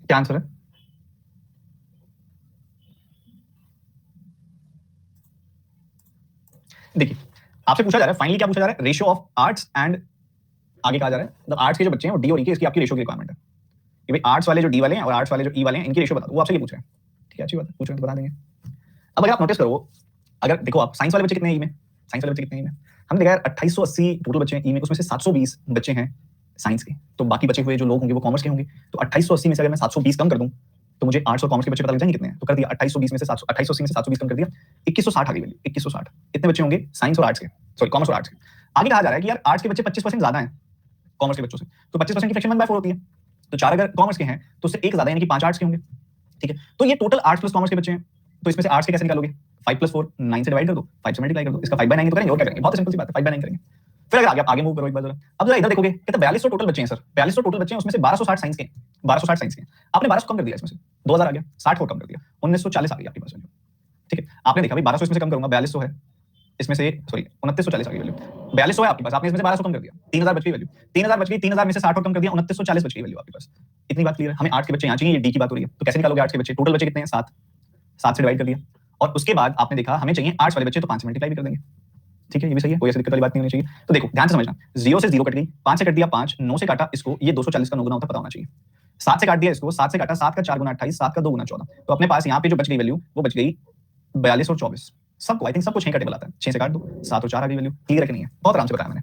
क्या आंसर है? देखिए आपसे पूछा जा रहा है फाइनली क्या पूछा जा रहा है? रेशियो ऑफ आर्ट्स एंड आगे कहा जा रहा है मतलब आर्ट्स के जो बच्चे हैं वो डी और ई के इसकी आपकी रेशियो की रिक्वायरमेंट है कि भाई आर्ट्स वाले जो डी वाले हैं और आर्ट्स वाले जो ई वाले हैं इनकी रेशियो बता दो। वो आपसे ये पूछ रहे हैं। ठीक है, अच्छी बात है, पूछ रहे हैं तो बता देंगे। अब अगर आप नोटिस करो, अगर देखो आप साइंस वाले बच्चे कितने हैं ई में? साइंस वाले बच्चे कितने हैं ई में? हमने देखा यार 2880 टोटल बच्चे हैं ई में, उसमें से 720 बच्चे हैं साइंस के। तो बाकी बचे हुए जो लोग होंगे वो कॉमर्स के होंगे। तो 2880 में से अगर मैं 720 कम कर दूं तो मुझे आर्ट्स और कॉमर्स के बच्चे पता लग जाएंगे कितने हैं। तो कर दिया 2820 में से 2880 में से 720 कम कर दिया, 2160 आ गई वैल्यू। 2160 इतने बच्चे होंगे साइंस और आर्ट्स के, सॉरी कॉमर्स और आर्ट्स के। आगे कहा जा रहा है कि यार आर्ट्स के बच्चे 25% ज्यादा हैं कॉमर्स के बच्चों से, तो 25% की फ्रैक्शन 1/4 होती है। तो 4 अगर कॉमर्स के हैं तो उससे एक ज्यादा यानी कि 5 आर्ट्स के होंगे। ठीक है, तो ये टोटल आर्ट्स प्लस कॉमर्स के बच्चे हैं। तो इसमें से आर्ट्स के कैसे निकालोगे? 5 + 4 9 से डिवाइड कर दो, 5 से मल्टीप्लाई कर दो, इसका 5/9 तो करेंगे और क्या करेंगे? बहुत सिंपल सी बात है, 5/9 करेंगे। फिर अगर आगे मूव करो एक बार जरा, अब जरा इधर देखोगे कहते 4200 टोटल बच्चे हैं सर, 4200 टोटल बच्चे हैं, उसमें से 1260 साइंस के, 1260 साइंस के। आपने 1200 कम कर दिया, इसमें से 2000 आ गया, 60 और कम कर दिया, 1940 आ गई आपके पास वैल्यू। ठीक है, आपने देखा भाई 1200 इसमें से कम करूंगा 4200 है, इसमें से सॉरी 2940 आ गई वैल्यू। 4200 है आपके पास, आपने इसमें से 1200 कम कर दिया, 3000 बच गई वैल्यू, 3000 बच गई, 3000 में से 60 और कम कर दिया, 2940 बच गई वैल्यू आपके पास। इतनी बात क्लियर है? हमें आर्ट्स के बच्चे यहाँ चाहिए, ये डी की बात हो रही है। तो कैसे निकालोगे आर्ट्स के बच्चे? टोटल बच्चे कितने हैं? 7, 7 से डिवाइड कर दिया और उसके बाद आपने देखा हमें चाहिए आर्ट्स वाले बच्चे, तो 5 से मल्टीप्लाई भी कर देंगे। ठीक है, ये भी सही है, कोई ऐसी दिक्कत वाली बात नहीं होनी चाहिए। तो देखो ध्यान से समझना, 0 से 0 कट गई, 5 से कट दिया 5, 9 से काटा इसको, ये 240 का 9 गुना होता है, पता होना चाहिए। 7 से काट दिया इसको, 7 से काटा 7 का 4 गुना 28, 7 का 2 गुना 14। तो अपने पास यहाँ पे जो बच गई वैल्यू वो बच गई 42 और 24। सबको आई थिंक सबको 6 कटेबल आता है, 6 से काट दो, 7 और 4 आ गई वैल्यू। क्लियर है कि नहीं है? बहुत आराम से बताया मैंने,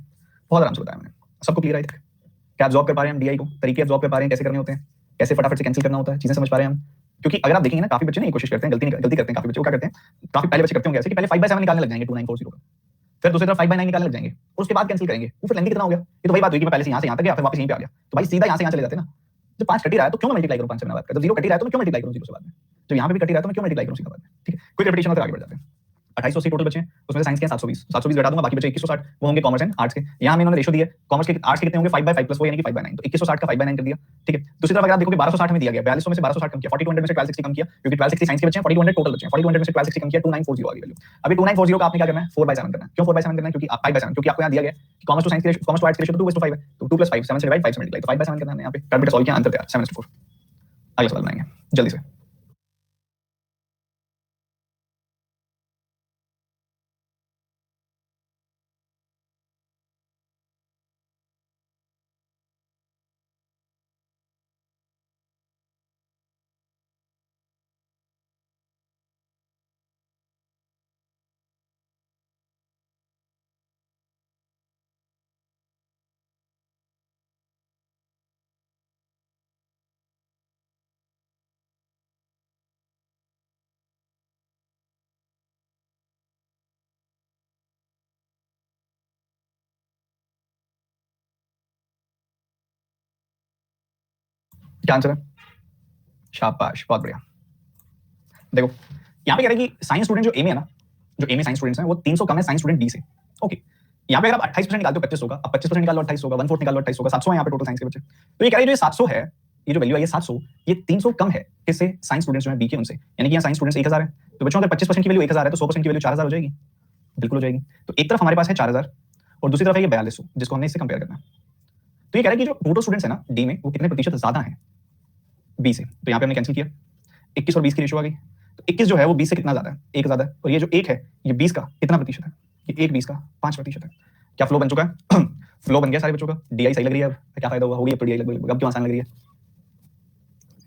बहुत आराम से बताया मैंने, सबको क्लियर है? क्या एब्जॉर्ब कर पा रहे हैं हम डीआई को? तरीके एब्जॉर्ब कर पा रहे हैं, कैसे करने होते हैं, कैसे फटाफट से कैंसिल करना होता है, चीजें समझ पा रहे हैं हम? क्योंकि अगर आप देखेंगे ना काफी बच्चे ना ये कोशिश करते हैं, गलती करते हैं काफी बच्चे। वो क्या करते हैं, काफी पहले बच्चे करते होंगे ऐसे कि पहले 5/7 निकालने लग जाएंगे 2940 का, फिर दूसरी तरफ 5/9 निकालने लग जाएंगे और उसके बाद कैंसिल करेंगे। वो फिर लेंगे कितना हो गया? ये तो वही बात हुई कि मैं पहले से यहाँ से यहाँ तक गया फिर वापस यहीं पे आ गया। तो भाई सीधा यहाँ से यहाँ चले जाते हैं ना। जब 5 कट ही रहा है तो क्यों मैं मल्टीप्लाई करूँ 5 से? मैंने बात कर, जब 0 कट ही रहा है तो मैं क्यों मल्टीप्लाई करूँ 0 से बाद में? जब यहाँ पे भी कट ही रहा है तो मैं क्यों मल्टीप्लाई करूँ सीधा बाद में? ठीक है, क्विक रिपीटेशन में आगे बढ़ जाते हैं। 2880 टोटल बचे हैं, उसमें से साइंस के 720, 720 घटा दूंगा, बाकी बचे 2160, वो होंगे कॉमर्स एंड आर्ट्स के। यहाँ में इन्होंने रेशियो दिया है, कॉमर्स के आर्ट्स के कितने होंगे 5/5 + 4 यानी कि 5/9, तो 2160 का 5/9 कर दिया। ठीक है, दूसरी तरफ अगर आप देखोगे 1260 में दिया गया, 4200 में से 1260 कम किया, 4200 में से 1260 कम किया, क्योंकि 1260 साइंस के बच्चे हैं, 4200 टोटल बचे हैं, 4200 में से 1260 कम किया, 2940 आ गई वैल्यू। अभी 2940 का आपने क्या करना है? 4/7 करना है। क्यों 4/7 करना है? क्योंकि 5/7 क्योंकि आपको यहाँ दिया गया कि कॉमर्स टू साइंस के रेशियो, कॉमर्स टू आर्ट्स के रेशियो तो 2:5 है, तो 2 + 5 7 से डिवाइड 5 से मल्टीप्लाई, तो 5/7 करना है यहाँ पे। कर बेटा सॉल्व किया, आंसर तैयार 7:4। अगला सवाल बनाएंगे जल्दी से। क्या आंसर है? शाबाश, बहुत बढ़िया। देखो यहाँ पे कह रहे हैं कि साइंस स्टूडेंट जो ए में है ना, जो ए में साइंस स्टूडेंट्स हैं वो 300 कम है साइंस स्टूडेंट डी से। ओके, यहाँ पे अगर आप 28% निकालते हो 2500 का, अब 25% निकालो 2800 का, 1/4 निकालो 2800 का, 700 है यहाँ पे टोटल साइंस के बच्चे। तो ये कह रहे हैं जो 700 है ये जो वैल्यू है ये 700, ये 300 कम है किससे? साइंस स्टूडेंट्स जो है बी के उनसे, यानी कि यहाँ साइंस स्टूडेंट्स 1000 है। तो बच्चों अगर 25% की वैल्यू 1000 है तो 100% की वैल्यू 4000 हो जाएगी, बिल्कुल हो जाएगी। तो एक तरफ हमारे पास है 4000 और दूसरी तरफ है ये 4200 जिसको हमने इससे कंपेयर करना है। तो ये कह रहा है कि जो टोटल स्टूडेंट्स है ना डी में वो कितने प्रतिशत ज्यादा है बी से। तो यहाँ पे हमने कैंसिल किया, 21 और 20 की रेशियो आ गई। तो 21 जो है वो 20 से कितना ज्यादा है? 1 ज्यादा है। और ये जो 1 है ये 20 का कितना प्रतिशत है? ये 1 20 का 5% है। क्या फ्लो बन चुका है? फ्लो बन गया सारे बच्चों का। डीआई सही लग रही है, अब क्या फायदा हुआ? होगी अब तो डीआई लगभग, अब क्यों आसान लग रही है?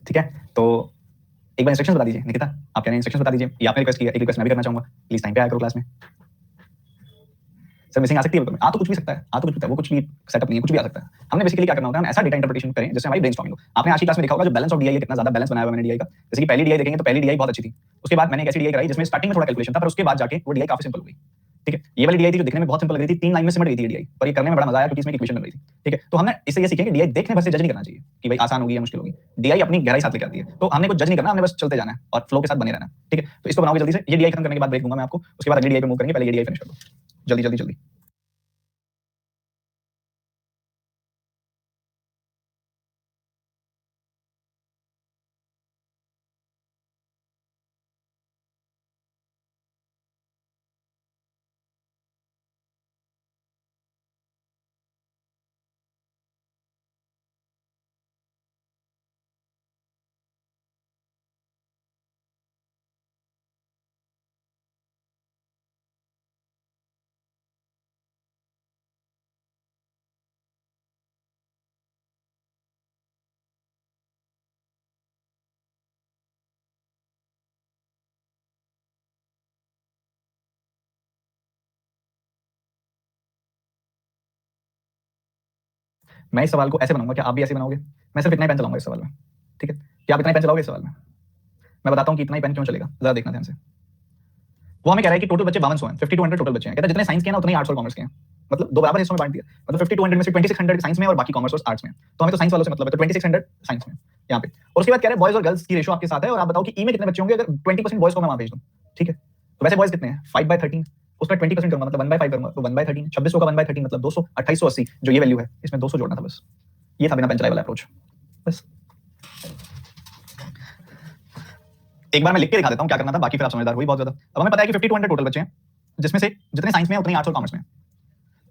ठीक है, तो एक बार इंस्ट्रक्शंस बता दीजिए निकिता, आप कह रहे हैं इंस्ट्रक्शंस बता दीजिए। ये आपने रिक्वेस्ट किया, एक रिक्वेस्ट मैं भी करना चाहूंगा, प्लीज टाइम पे आया करो क्लास में। सर मिसिंग आ सकती है, आ तो कुछ भी सकता है, आ तो कुछ भी, वो कुछ भी सेटअप नहीं है, कुछ भी आ सकता है। हमने बेसिकली क्या करना होता है, हम ऐसा डेटा इंटरप्रिटेशन करें जिससे हमारी ब्रेनस्टॉर्मिंग हो। आपने आज की क्लास में देखा होगा जो बैलेंस ऑफ डीआई कितना ज्यादा बैलेंस बनाया हुआ मैंने डीआई का। जैसे कि पहली डीआई देखेंगे तो पहली डीआई बहुत अच्छी थी, उसके बाद मैंने एक ऐसी डीआई कराई जिसमें स्टार्टिंग में थोड़ा कैलकुलेशन था पर उसके बाद जाके वो डीआई काफी सिंपल हो गई। ठीक है, ये वाली डीआई थी जो दिखने में बहुत सिंपल लग रही थी, 3 लाइन में सिमट गई थी डीआई, पर ये करने में बड़ा मजा आया क्योंकि इसमें इक्वेशन बन रही थी। ठीक है, तो हमने इससे ये सीखेंगे डीआई देखने भर से जज नहीं करना चाहिए कि भाई आसान होगी या मुश्किल होगी। डीआई अपनी गहराई साथ लेकर आती है, तो हमने कुछ जज नहीं करना, हमने बस चलते जाना है और फ्लो के साथ बने रहना है। ठीक है, तो इसको बनाओगे जल्दी से। ये डीआई खत्म करने के बाद ब्रेक दूंगा मैं आपको, उसके बाद अगली डीआई पे मूव करेंगे, पहले ये डीआई फिनिश कर दो जल्दी जल्दी जल्दी। मैं इस सवाल को ऐसे बनाऊंगा, क्या आप भी ऐसे बनाओगे? मैं सिर्फ इतना ही पेन चलाऊंगा इस सवाल में। ठीक है, क्या आप इतना ही पेन चलाओगे इस सवाल में? मैं बताता हूँ कि इतना ही पेन क्यों चलेगा, जरा देखना ध्यान से। वो हमें कह रहा है कि टोटल बच्चे 5200 हैं, 5200 टोटल बच्चे हैं। कहता है जितने साइंस के हैं ना उतने ही आर्ट्स और कॉमर्स के हैं, मतलब दो बराबर हिस्सों में बांट दिया। मतलब 5200 में से 2600 साइंस में और बाकी कॉमर्स और आर्ट्स में। तो हमें तो साइंस वालों से मतलब है, तो 2600 साइंस में यहाँ पे। और उसके बाद कह रहे हैं बॉयज और गर्ल्स की रेशियो आपके साथ है और आप बताओ कि ई में कितने बच्चे होंगे अगर 20% बॉयज को मैं वहां भेज दूं। ठीक है, तो वैसे बॉयज कितने हैं? 5/13, उसका 20% करूंगा मतलब 1/5 करूंगा, तो 1/13, 2600 का 1/13 मतलब 200, 2880 जो ये वैल्यू है इसमें 200 जोड़ना था बस। ये था बिना पेन चलाए वाला अप्रोच बस। एक बार मैं लिख के दिखा देता हूँ क्या करना था, बाकी फिर आप समझदार हुई बहुत ज्यादा। अब हमें पता है कि 5200 टोटल बच्चे हैं जिसमें से जितने साइंस में है उतने आर्ट्स और कॉमर्स में,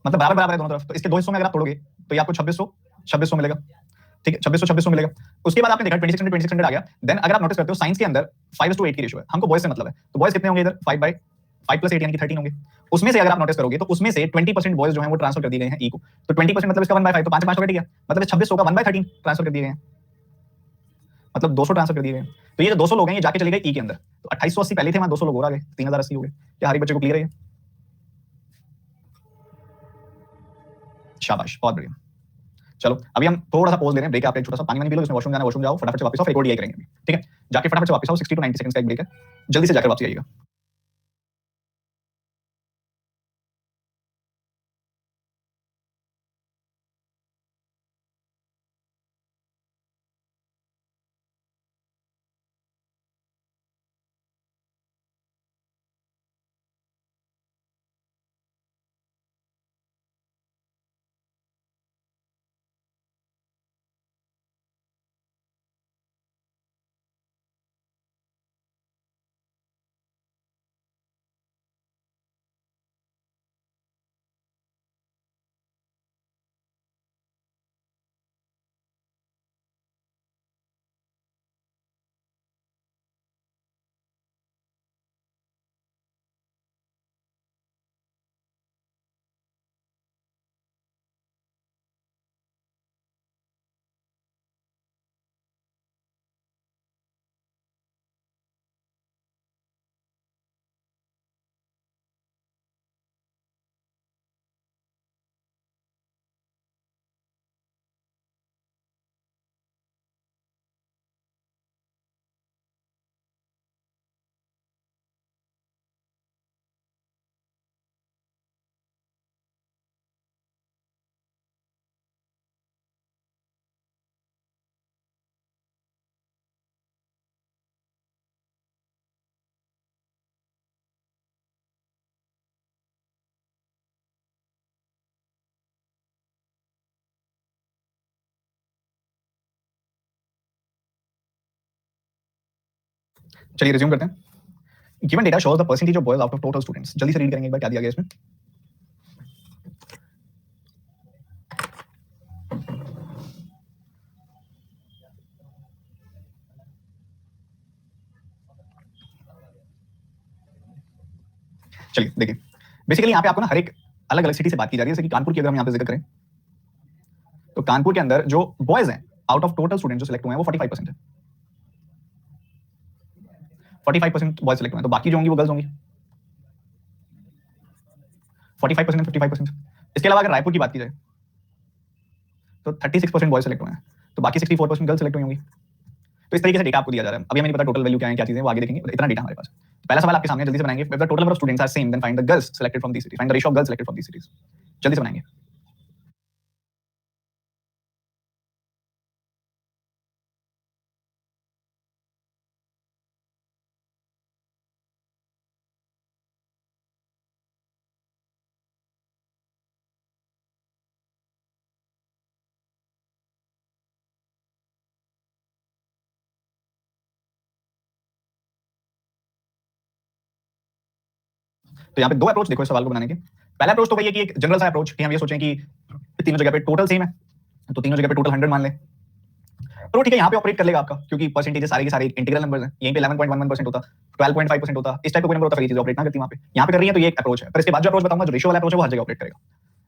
मतलब बराबर बराबर है दोनों तरफ। तो इसके दो हिस्सों में अगर आप तोड़ोगे तो ये आपको 2600 मिलेगा। ठीक है, 2600 मिलेगा। उसके बाद आपने देखा 2600 आ गया। देन अगर आप नोटिस करते हो साइंस के अंदर 5:8 की रेशियो है, हमको बॉयज से मतलब है, तो बॉयज कितने होंगे इधर? 5 + 8 यानी कि 13 होंगे। उसमें से अगर आप नोटिस करोगे तो उसमें से 20% बॉयज जो हैं वो ट्रांसफर कर दिए गए हैं ई को। तो 20% मतलब इसका 1/5, तो 5 5 कट गया, मतलब 2600 का 1/13 ट्रांसफर कर दिए गए हैं, मतलब 200 ट्रांसफर कर दिए गए हैं। तो ये जो 200 लोग हैं ये जाके चले गए ई के अंदर। तो 2880 पहले थे, वहां 200 लोग और आ गए, 3080 हो गए। क्या हर एक बच्चे को क्लियर है? शाबाश, बहुत बढ़िया। चलो अभी हम थोड़ा सा पॉज ले रहे हैं, ब्रेक है आपका, एक छोटा सा पानी वानी पी लो, उसमें वॉशरूम जाना वॉशरूम जाओ, फटाफट से वापस आओ, फिर एक और डीआई करेंगे अभी। ठीक है, जाके फटाफट से वापस आओ, 60 to 90 सेकंड्स का एक ब्रेक है, जल्दी से जाकर वापस आइएगा। चलिए रिज्यूम करते हैं। Given data shows the percentage of boys out of total students. जल्दी से रीड करेंगे एक बार क्या दिया गया इसमें। चलिए देखिए, बेसिकली यहाँ पे आपको ना हर एक अलग अलग सिटी से बात की जा रही है। जैसे कि कानपुर की अगर हम यहाँ पे जिक्र करें तो कानपुर के अंदर जो बॉयज हैं आउट ऑफ टोटल स्टूडेंट जो सिलेक्ट हुए हैं वो 45% है। 45% बॉयज सिलेक्ट हुए हैं, तो बाकी जो होंगी वो गर्ल्स होंगी। 45% 55%। इसके अलावा अगर रायपुर की बात की जाए तो 36% बॉयज सिलेक्ट हुए हैं, तो बाकी 64% गर्ल्स सिलेक्ट हुई होंगी। तो इस तरीके से डेटा आपको दिया जा रहा है। अभी हमें नहीं पता टोटल वैल्यू क्या है, क्या चीजें हैं, वो आगे देखेंगे। इतना डेटा हमारे पास। पहला सवाल आपके सामने, जल्दी से बनाएंगे। If the total number of students are same then find the girls selected from these cities. Find the ratio of girls selected from these cities. जल्दी से बनाएंगे। तो यहाँ पे दो अप्रोच देखो इस सवाल को बनाने के। पहला अप्रोच तो वही है कि एक जनरल सा अप्रोच कि हम ये सोचें कि तीनों जगह पे टोटल सेम है, तो तीनों जगह पे टोटल 100 मान लें। तो ठीक है, यहाँ पे ऑपरेट कर लेगा आपका, क्योंकि परसेंटेज सारे के सारे इंटीग्रल नंबर्स हैं। यहीं पे 11.11% होता, 12.5% होता, इस टाइप का कोई नंबर होता, फिर ये चीज ऑपरेट ना करती वहाँ पे। यहाँ पे कर रही है तो ये एक अप्रोच है। पर इसके बाद जो अप्रोच बताऊंगा, जो रेशियो वाला अप्रोच है, वो हर जगह ऑपरेट करेगा।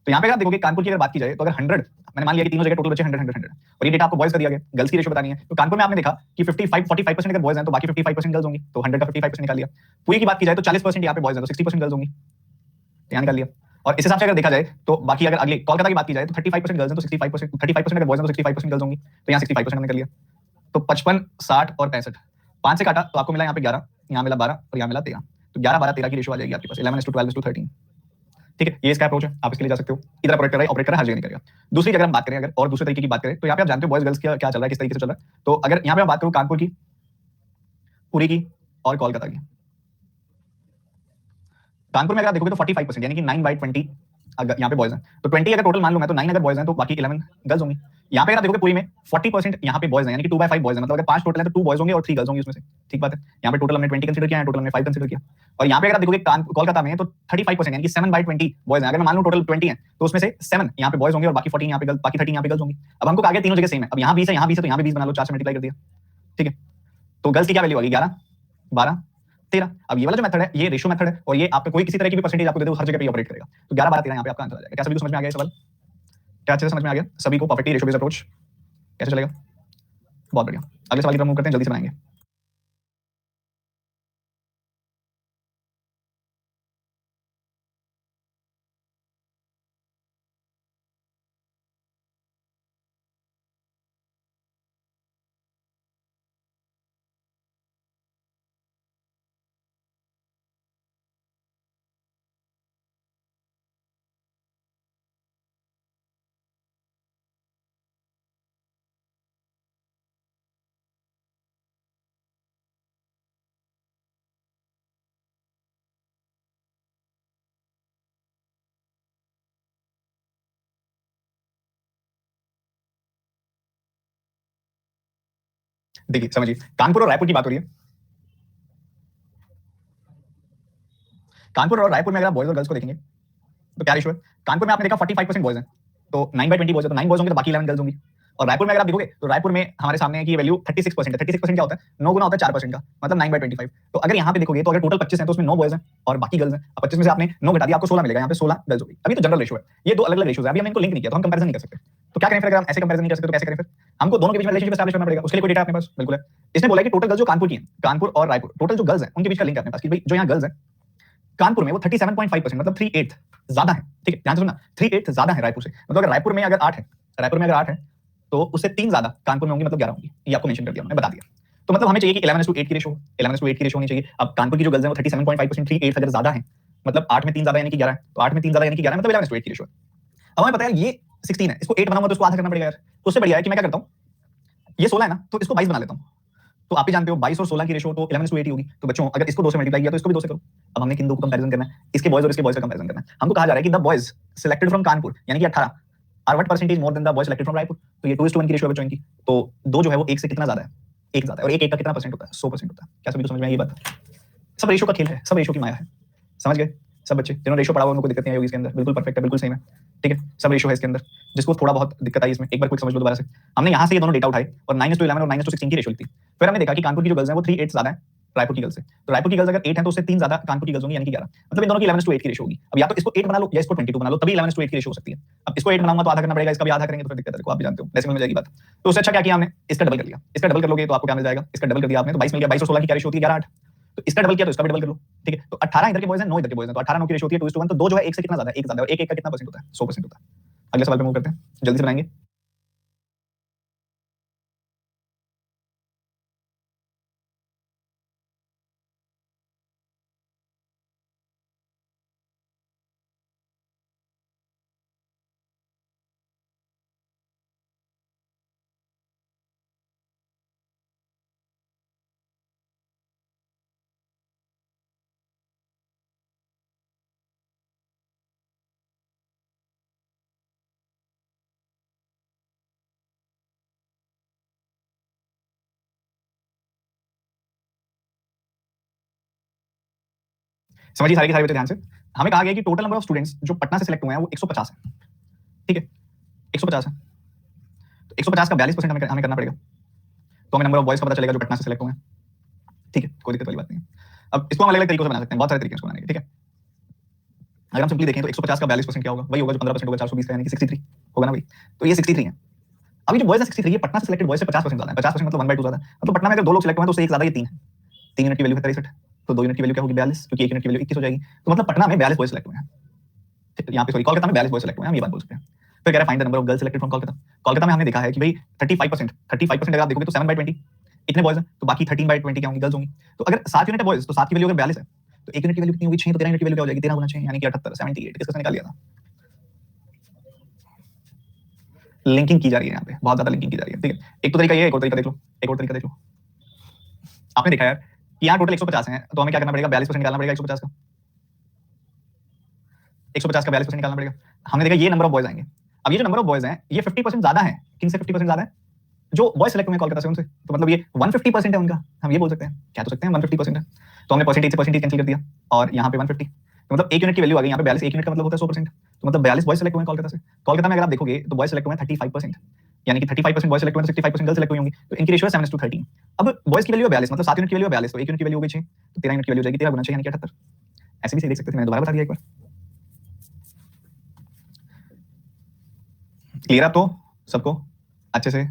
तो यहाँ पे अगर देखोगे कानपुर की अगर बात की जाए तो अगर 100 मैंने मान लिया कि तीनों जगह टोटल बचे 100 100 100 और ये डेटा आपको बॉयज का दिया गया, गर्ल्स की रेशियो बतानी है। तो कानपुर में आपने देखा कि 45% अगर बॉयज हैं तो बाकी 55% गर्ल्स होंगी, तो 100 का 55% निकाल लिया। पूरी की बात की जाए तो 40% यहाँ पे बॉयज हैं तो 60% गर्ल्स होंगी, यहाँ निकाल लिया। और इस हिसाब से अगर देखा जाए तो बाकी अगर अगले कोलकाता की बात की जाए तो 35% गर्ल्स हैं तो 65%, 35% अगर बॉयज हैं तो 65% गर्ल्स होंगी, तो यहाँ 65% हमने कर लिया। तो 55, 60 और 65, 5 से काटा तो आपको मिला यहाँ पे 11, यहाँ मिला 12 और यहाँ मिला 13। तो 11 12 13 की रेशियो आ जाएगी आपके पास 11:12:13। ठीक है, ये इसका अप्रोच है, आप इसके लिए जा सकते हो। इधर ऑपरेट कर रहा है, ऑपरेट कर रहा है, हर जगह नहीं करेगा। दूसरी अगर हम बात करें, अगर और दूसरे तरीके की बात करें तो यहाँ पे आप जानते हो बॉयज गर्ल्स क्या चल रहा है, किस तरीके से चल रहा है। तो अगर यहाँ पे मैं बात करूँ कानपुर की, पुरी की और कोलकाता की। कानपुर में अगर आप देखोगे तो 45% यानी कि 9/20 अगर यहाँ पे बॉयज हैं, तो 20 अगर टोटल मान लूं मैं तो 9 अगर बॉयज हैं तो बाकी 11 गर्ल्स होंगी। यहाँ पे अगर आप देखोगे पूरी में 40% यहाँ पे बॉयज हैं, यानी कि 2/5 बॉयज हैं। मतलब अगर 5 टोटल है तो 2 बॉयज होंगे और 3 गर्ल्स होंगी उसमें से। ठीक बात है, यहाँ पे टोटल हमने 20 कंसीडर किया है, टोटल हमने 5 कंसीडर किया। और यहाँ पे अगर आप देखोगे कोलकाता में तो 35% यानी कि 7/20 बॉयज हैं। अगर मैं मान लूं टोटल 20 है तो उसमें से 7 यहाँ पे बॉयज होंगे और बाकी 14 यहाँ पे गर्ल्स, बाकी 13 यहाँ पे गर्ल्स होंगी। अब हमको आगे तीनों जगह सेम है, अब यहाँ 20 है, यहाँ 20 है, तो यहाँ पे 20 बना लो, 4 से मल्टीप्लाई कर दिया। ठीक है, तो गर्ल्स की क्या वैल्यू आ गई, 11 12 13। अब ये वाला जो मेथड है ये रेशियो मेथड है, और ये आपको कोई किसी तरह की भी परसेंटेज आपको दे दे हर जगह पे ऑपरेट करेगा। तो 11 12 13 यहाँ पे आपका आंसर आ जाएगा। क्या सभी को समझ में आ गया सवाल? क्या अच्छे से समझ में आ गया सभी को? परफेक्टली रेशियो बेस्ड अप्रोच कैसे चलेगा? बहुत बढ़िया। अगले सवाल की तरफ मूव करते हैं, जल्दी से बनाएंगे। देखिए समझिए, कानपुर और रायपुर की बात हो रही है। कानपुर और रायपुर में अगर आप बॉयज और गर्ल्स को देखेंगे तो क्या रेशियो है? कानपुर में आपने देखा 45% बॉयज हैं, तो 9/20 बॉयज है, तो 9 बॉयज होंगे तो बाकी 11 गर्ल्स होंगी। और रायपुर में अगर आप देखोगे तो रायपुर में हमारे सामने है कि ये वैल्यू 36% है। 36% क्या होता है? 9 गुना होता है 4% का, मतलब 9/25। तो अगर यहाँ पे देखोगे तो अगर टोटल 25 है तो उसमें 9 बॉयज हैं और बाकी गर्ल्स हैं। अब 25 में से आपने 9 घटा दिया, आपको 16 मिलेगा, यहाँ पे 16 गर्ल्स होगी। अभी तो जनरल रेशियो है, ये दो अलग अलग रेशियोज है, अभी हमने इनको लिंक नहीं किया तो हम कंपैरिजन नहीं कर सकते। तो क्या करें फिर? अगर हम ऐसे कंपैरिजन नहीं कर सकते तो कैसे करें फिर? हमको दोनों के बीच में रिलेशनशिप एस्टैब्लिश करना पड़ेगा। उसके लिए कोई डेटा अपने पास बिल्कुल है। इसने बोला कि टोटल गर्ल्स जो कानपुर की हैं, कानपुर और रायपुर टोटल जो गर्ल्स हैं उनके बीच का लिंक है अपने पास कि भाई जो यहाँ गर्ल्स हैं कानपुर में वो 37.5% मतलब 3/8 ज्यादा है। ठीक है, ध्यान से सुनना, 3/8 ज्यादा है रायपुर से। मतलब अगर रायपुर में अगर 8 है, रायपुर में अगर 8 है तो उससे 3 ज्यादा कानपुर में होंगी, मतलब 11 होंगी। ये आपको मेंशन कर दिया, मैंने बता दिया। तो मतलब हमें चाहिए कि 11:8 की रेशियो, 11:8 की रेशियो होनी चाहिए। अब कानपुर की जो गर्ल्स हैं वो 37.5%, 3/8 अगर ज्यादा है, मतलब 8 में 3 ज्यादा यानी कि 11 है, तो 8 में 3 ज्यादा यानी कि 11 मतलब 11:8 की रेशियो है। अब हमें पता है ये 16 है, इसको 8 बनाऊंगा तो इसको आधा करना पड़ेगा यार। तो उससे बढ़िया है कि मैं क्या करता हूँ, ये 16 है ना तो इसको 22 बना लेता हूँ। तो आप ही जानते हो 22 और 16 की रेशियो तो 11:8 होगी। तो बच्चों अगर इसको 2 से मल्टीप्लाई किया तो इसको भी 2 से करो। अब हमने किन दो को कंपैरिजन करना है, इसके बॉयज और इसके बॉयज का कंपैरिजन करना है। हमको कहा जा रहा है कि the boys selected from Kanpur यानी कि 18 are what percentage more than the boys selected from Raipur. तो ये 2:1 की रेशियो है बच्चों इनकी। तो 2 जो है वो 1 से कितना ज्यादा है? एक ज्यादा है। और एक का कितना परसेंट होता है? 100% होता है। क्या सभी को समझ में आई ये बात? सब रेशो का खेल है, सब रेशो की माया है। समझ गए सब बच्चे? जिन्होंने रेशो पढ़ा हुआ उनको दिक्कत नहीं आएगी इसके अंदर, बिल्कुल परफेक्ट है, बिल्कुल सही है। ठीक है, सब रेशो है इसके अंदर। जिसको थोड़ा बहुत दिक्कत आई इसमें, एक बार क्विक समझ लो दोबारा से। हमने यहाँ से ये दोनों डेटा उठाए और 9:11 और 9:16 की रेशो ली थी। फिर हमने देखा कि कानपुर की जो गर्ल्स हैं वो 3:8 ज्यादा है रायपुर की गर्ल्स से। तो रायपुर की गर्ल्स अगर 8 है तो उससे 3 ज्यादा कानपुर की गर्ल्स होंगी, यानी कि 11। मतलब इन दोनों की 11:8 की रेशो होगी। अब या तो इसको 8 बना लो या इसको 22 बना लो, तभी 11:8 की रेशो हो सकती है। अब इसको 8 बनाऊंगा तो आधा करना पड़ेगा, इसका भी आधा करेंगे तो फिर दिक्कत है, देखो आप भी जानते हो, डेसिमल में जाएगी बात। तो उससे अच्छा क्या किया हमने, इसका डबल कर लिया। इसका डबल कर लोगे तो आपको क्या मिल जाएगा, इसका डबल कर दिया आपने तो 22 मिल गया। 22 और 16 की क्या रेशो होती है? 11:8। तो इसका डबल किया तो इसका भी डबल कर लो। ठीक है, तो 18 इधर के बॉयज हैं, 9 इधर के बॉयज हैं, तो 18 9 की रेशो होती है 2:1। तो 2 जो है 1 से कितना ज्यादा है? 1 ज्यादा है। और 1 का कितना परसेंट होता है? 100% होता है। अगले सवाल पे मूव करते हैं, जल्दी से बनाएंगे। समझिए सारे के सारे बच्चे ध्यान से। हमें कहा गया कि टोटल नंबर ऑफ स्टूडेंट्स जो पटना से सिलेक्ट हुए हैं वो 150 है। ठीक है, 150 है। तो 150 का 42% हमें करना पड़ेगा। तो हमें नंबर ऑफ बॉयज का पता चलेगा जो पटना से सिलेक्ट हुए हैं। ठीक है, कोई दिक्कत वाली बात नहीं है। अब इसको हम अलग अलग तरीकों से बना सकते हैं, बहुत सारे तरीके हैं इसको बनाने के। ठीक है, अगर हम सिंपली देखें तो 150 का 42% क्या होगा? वही होगा जो 15% होगा 420 का, यानी कि 63 होगा ना भाई। तो ये 63 है। अभी जो बॉयज है 63 है, पटना से सिलेक्टेड बॉयज से 50% ज्यादा है। 50% मतलब 1/2 ज्यादा है। मतलब पटना में अगर 2 लोग सिलेक्ट हुए हैं तो उससे एक ज्यादा, ये 3 है। 3 यूनिट की वैल्यू है 63, तो 2 यूनिट की वैल्यू क्या होगी? 42, क्योंकि 1 यूनिट की वैल्यू 21 हो जाएगी। तो मतलब पटना में 42 बॉयज सिलेक्ट हुए हैं। यहाँ पे सॉरी, कोलकाता में 42 बॉयज सिलेक्ट हुए हैं, हम ये बात बोल सकते हैं। फिर कह रहा है find the number of girls selected from Kolkata. Kolkata में हमने देखा है कि भाई 35% अगर आप देखोगे तो 7/20 इतने बॉयज हैं, तो बाकी 13/20 क्या होंगी? गर्ल्स होंगी। तो अगर 7 यूनिट है बॉयज तो 7 की वैल्यू अगर 42 है तो 1 यूनिट की वैल्यू कितनी होगी? 6। तो 13 यूनिट की वैल्यू क्या हो जाएगी? 13 गुना 6 यानी कि 78, 78। किसका निकाल लिया था? लिंकिंग की जा रही है यहाँ पे, बहुत ज्यादा लिंकिंग की जा रही है। ठीक है, एक तो तरीका ये है, एक और तरीका देख लो, एक और तरीका देख लो। आपने देखा यार कि यहाँ टोटल 150 है, तो हमें क्या करना पड़ेगा? 42% निकालना पड़ेगा 150 का। 150 का 42% निकालना पड़ेगा। हमने देखा ये नंबर ऑफ बॉयज आएंगे। अब ये जो नंबर ऑफ बॉयज हैं ये 50% ज्यादा है। किन से 50% ज्यादा है? जो बॉयज सिलेक्ट हुए कोलकाता से उनसे। तो मतलब ये 150% है उनका, हम ये बोल सकते हैं, कह तो सकते हैं 150% है। तो हमने परसेंटेज से परसेंटेज कैंसिल कर दिया और यहाँ पे 150, तो मतलब 1 यूनिट की वैल्यू आ गई। यहाँ पे 42, 1 यूनिट का मतलब होता है 100%। तो मतलब 42 बॉयज सिलेक्ट हुए कोलकाता से। कोलकाता में अगर आप देखोगे तो बॉयज सिलेक्ट हुए 35%, यानी कि 35% बॉयज सिलेक्ट हुए, 65% गर्ल्स सिलेक्ट हुई होंगी। तो इनकी रेशियो है 7:13। अब बॉयज की वैल्यू है 42, मतलब 7 यूनिट की वैल्यू है 42, तो 1 यूनिट की वैल्यू हो गई 6, तो 13 यूनिट की वैल्यू हो जाएगी 13 गुना 6 यानी कि 78। ऐसे भी सही देख सकते थे, मैंने दोबारा बता दिया एक बार। क्लियर आप तो सबको अच्छे से?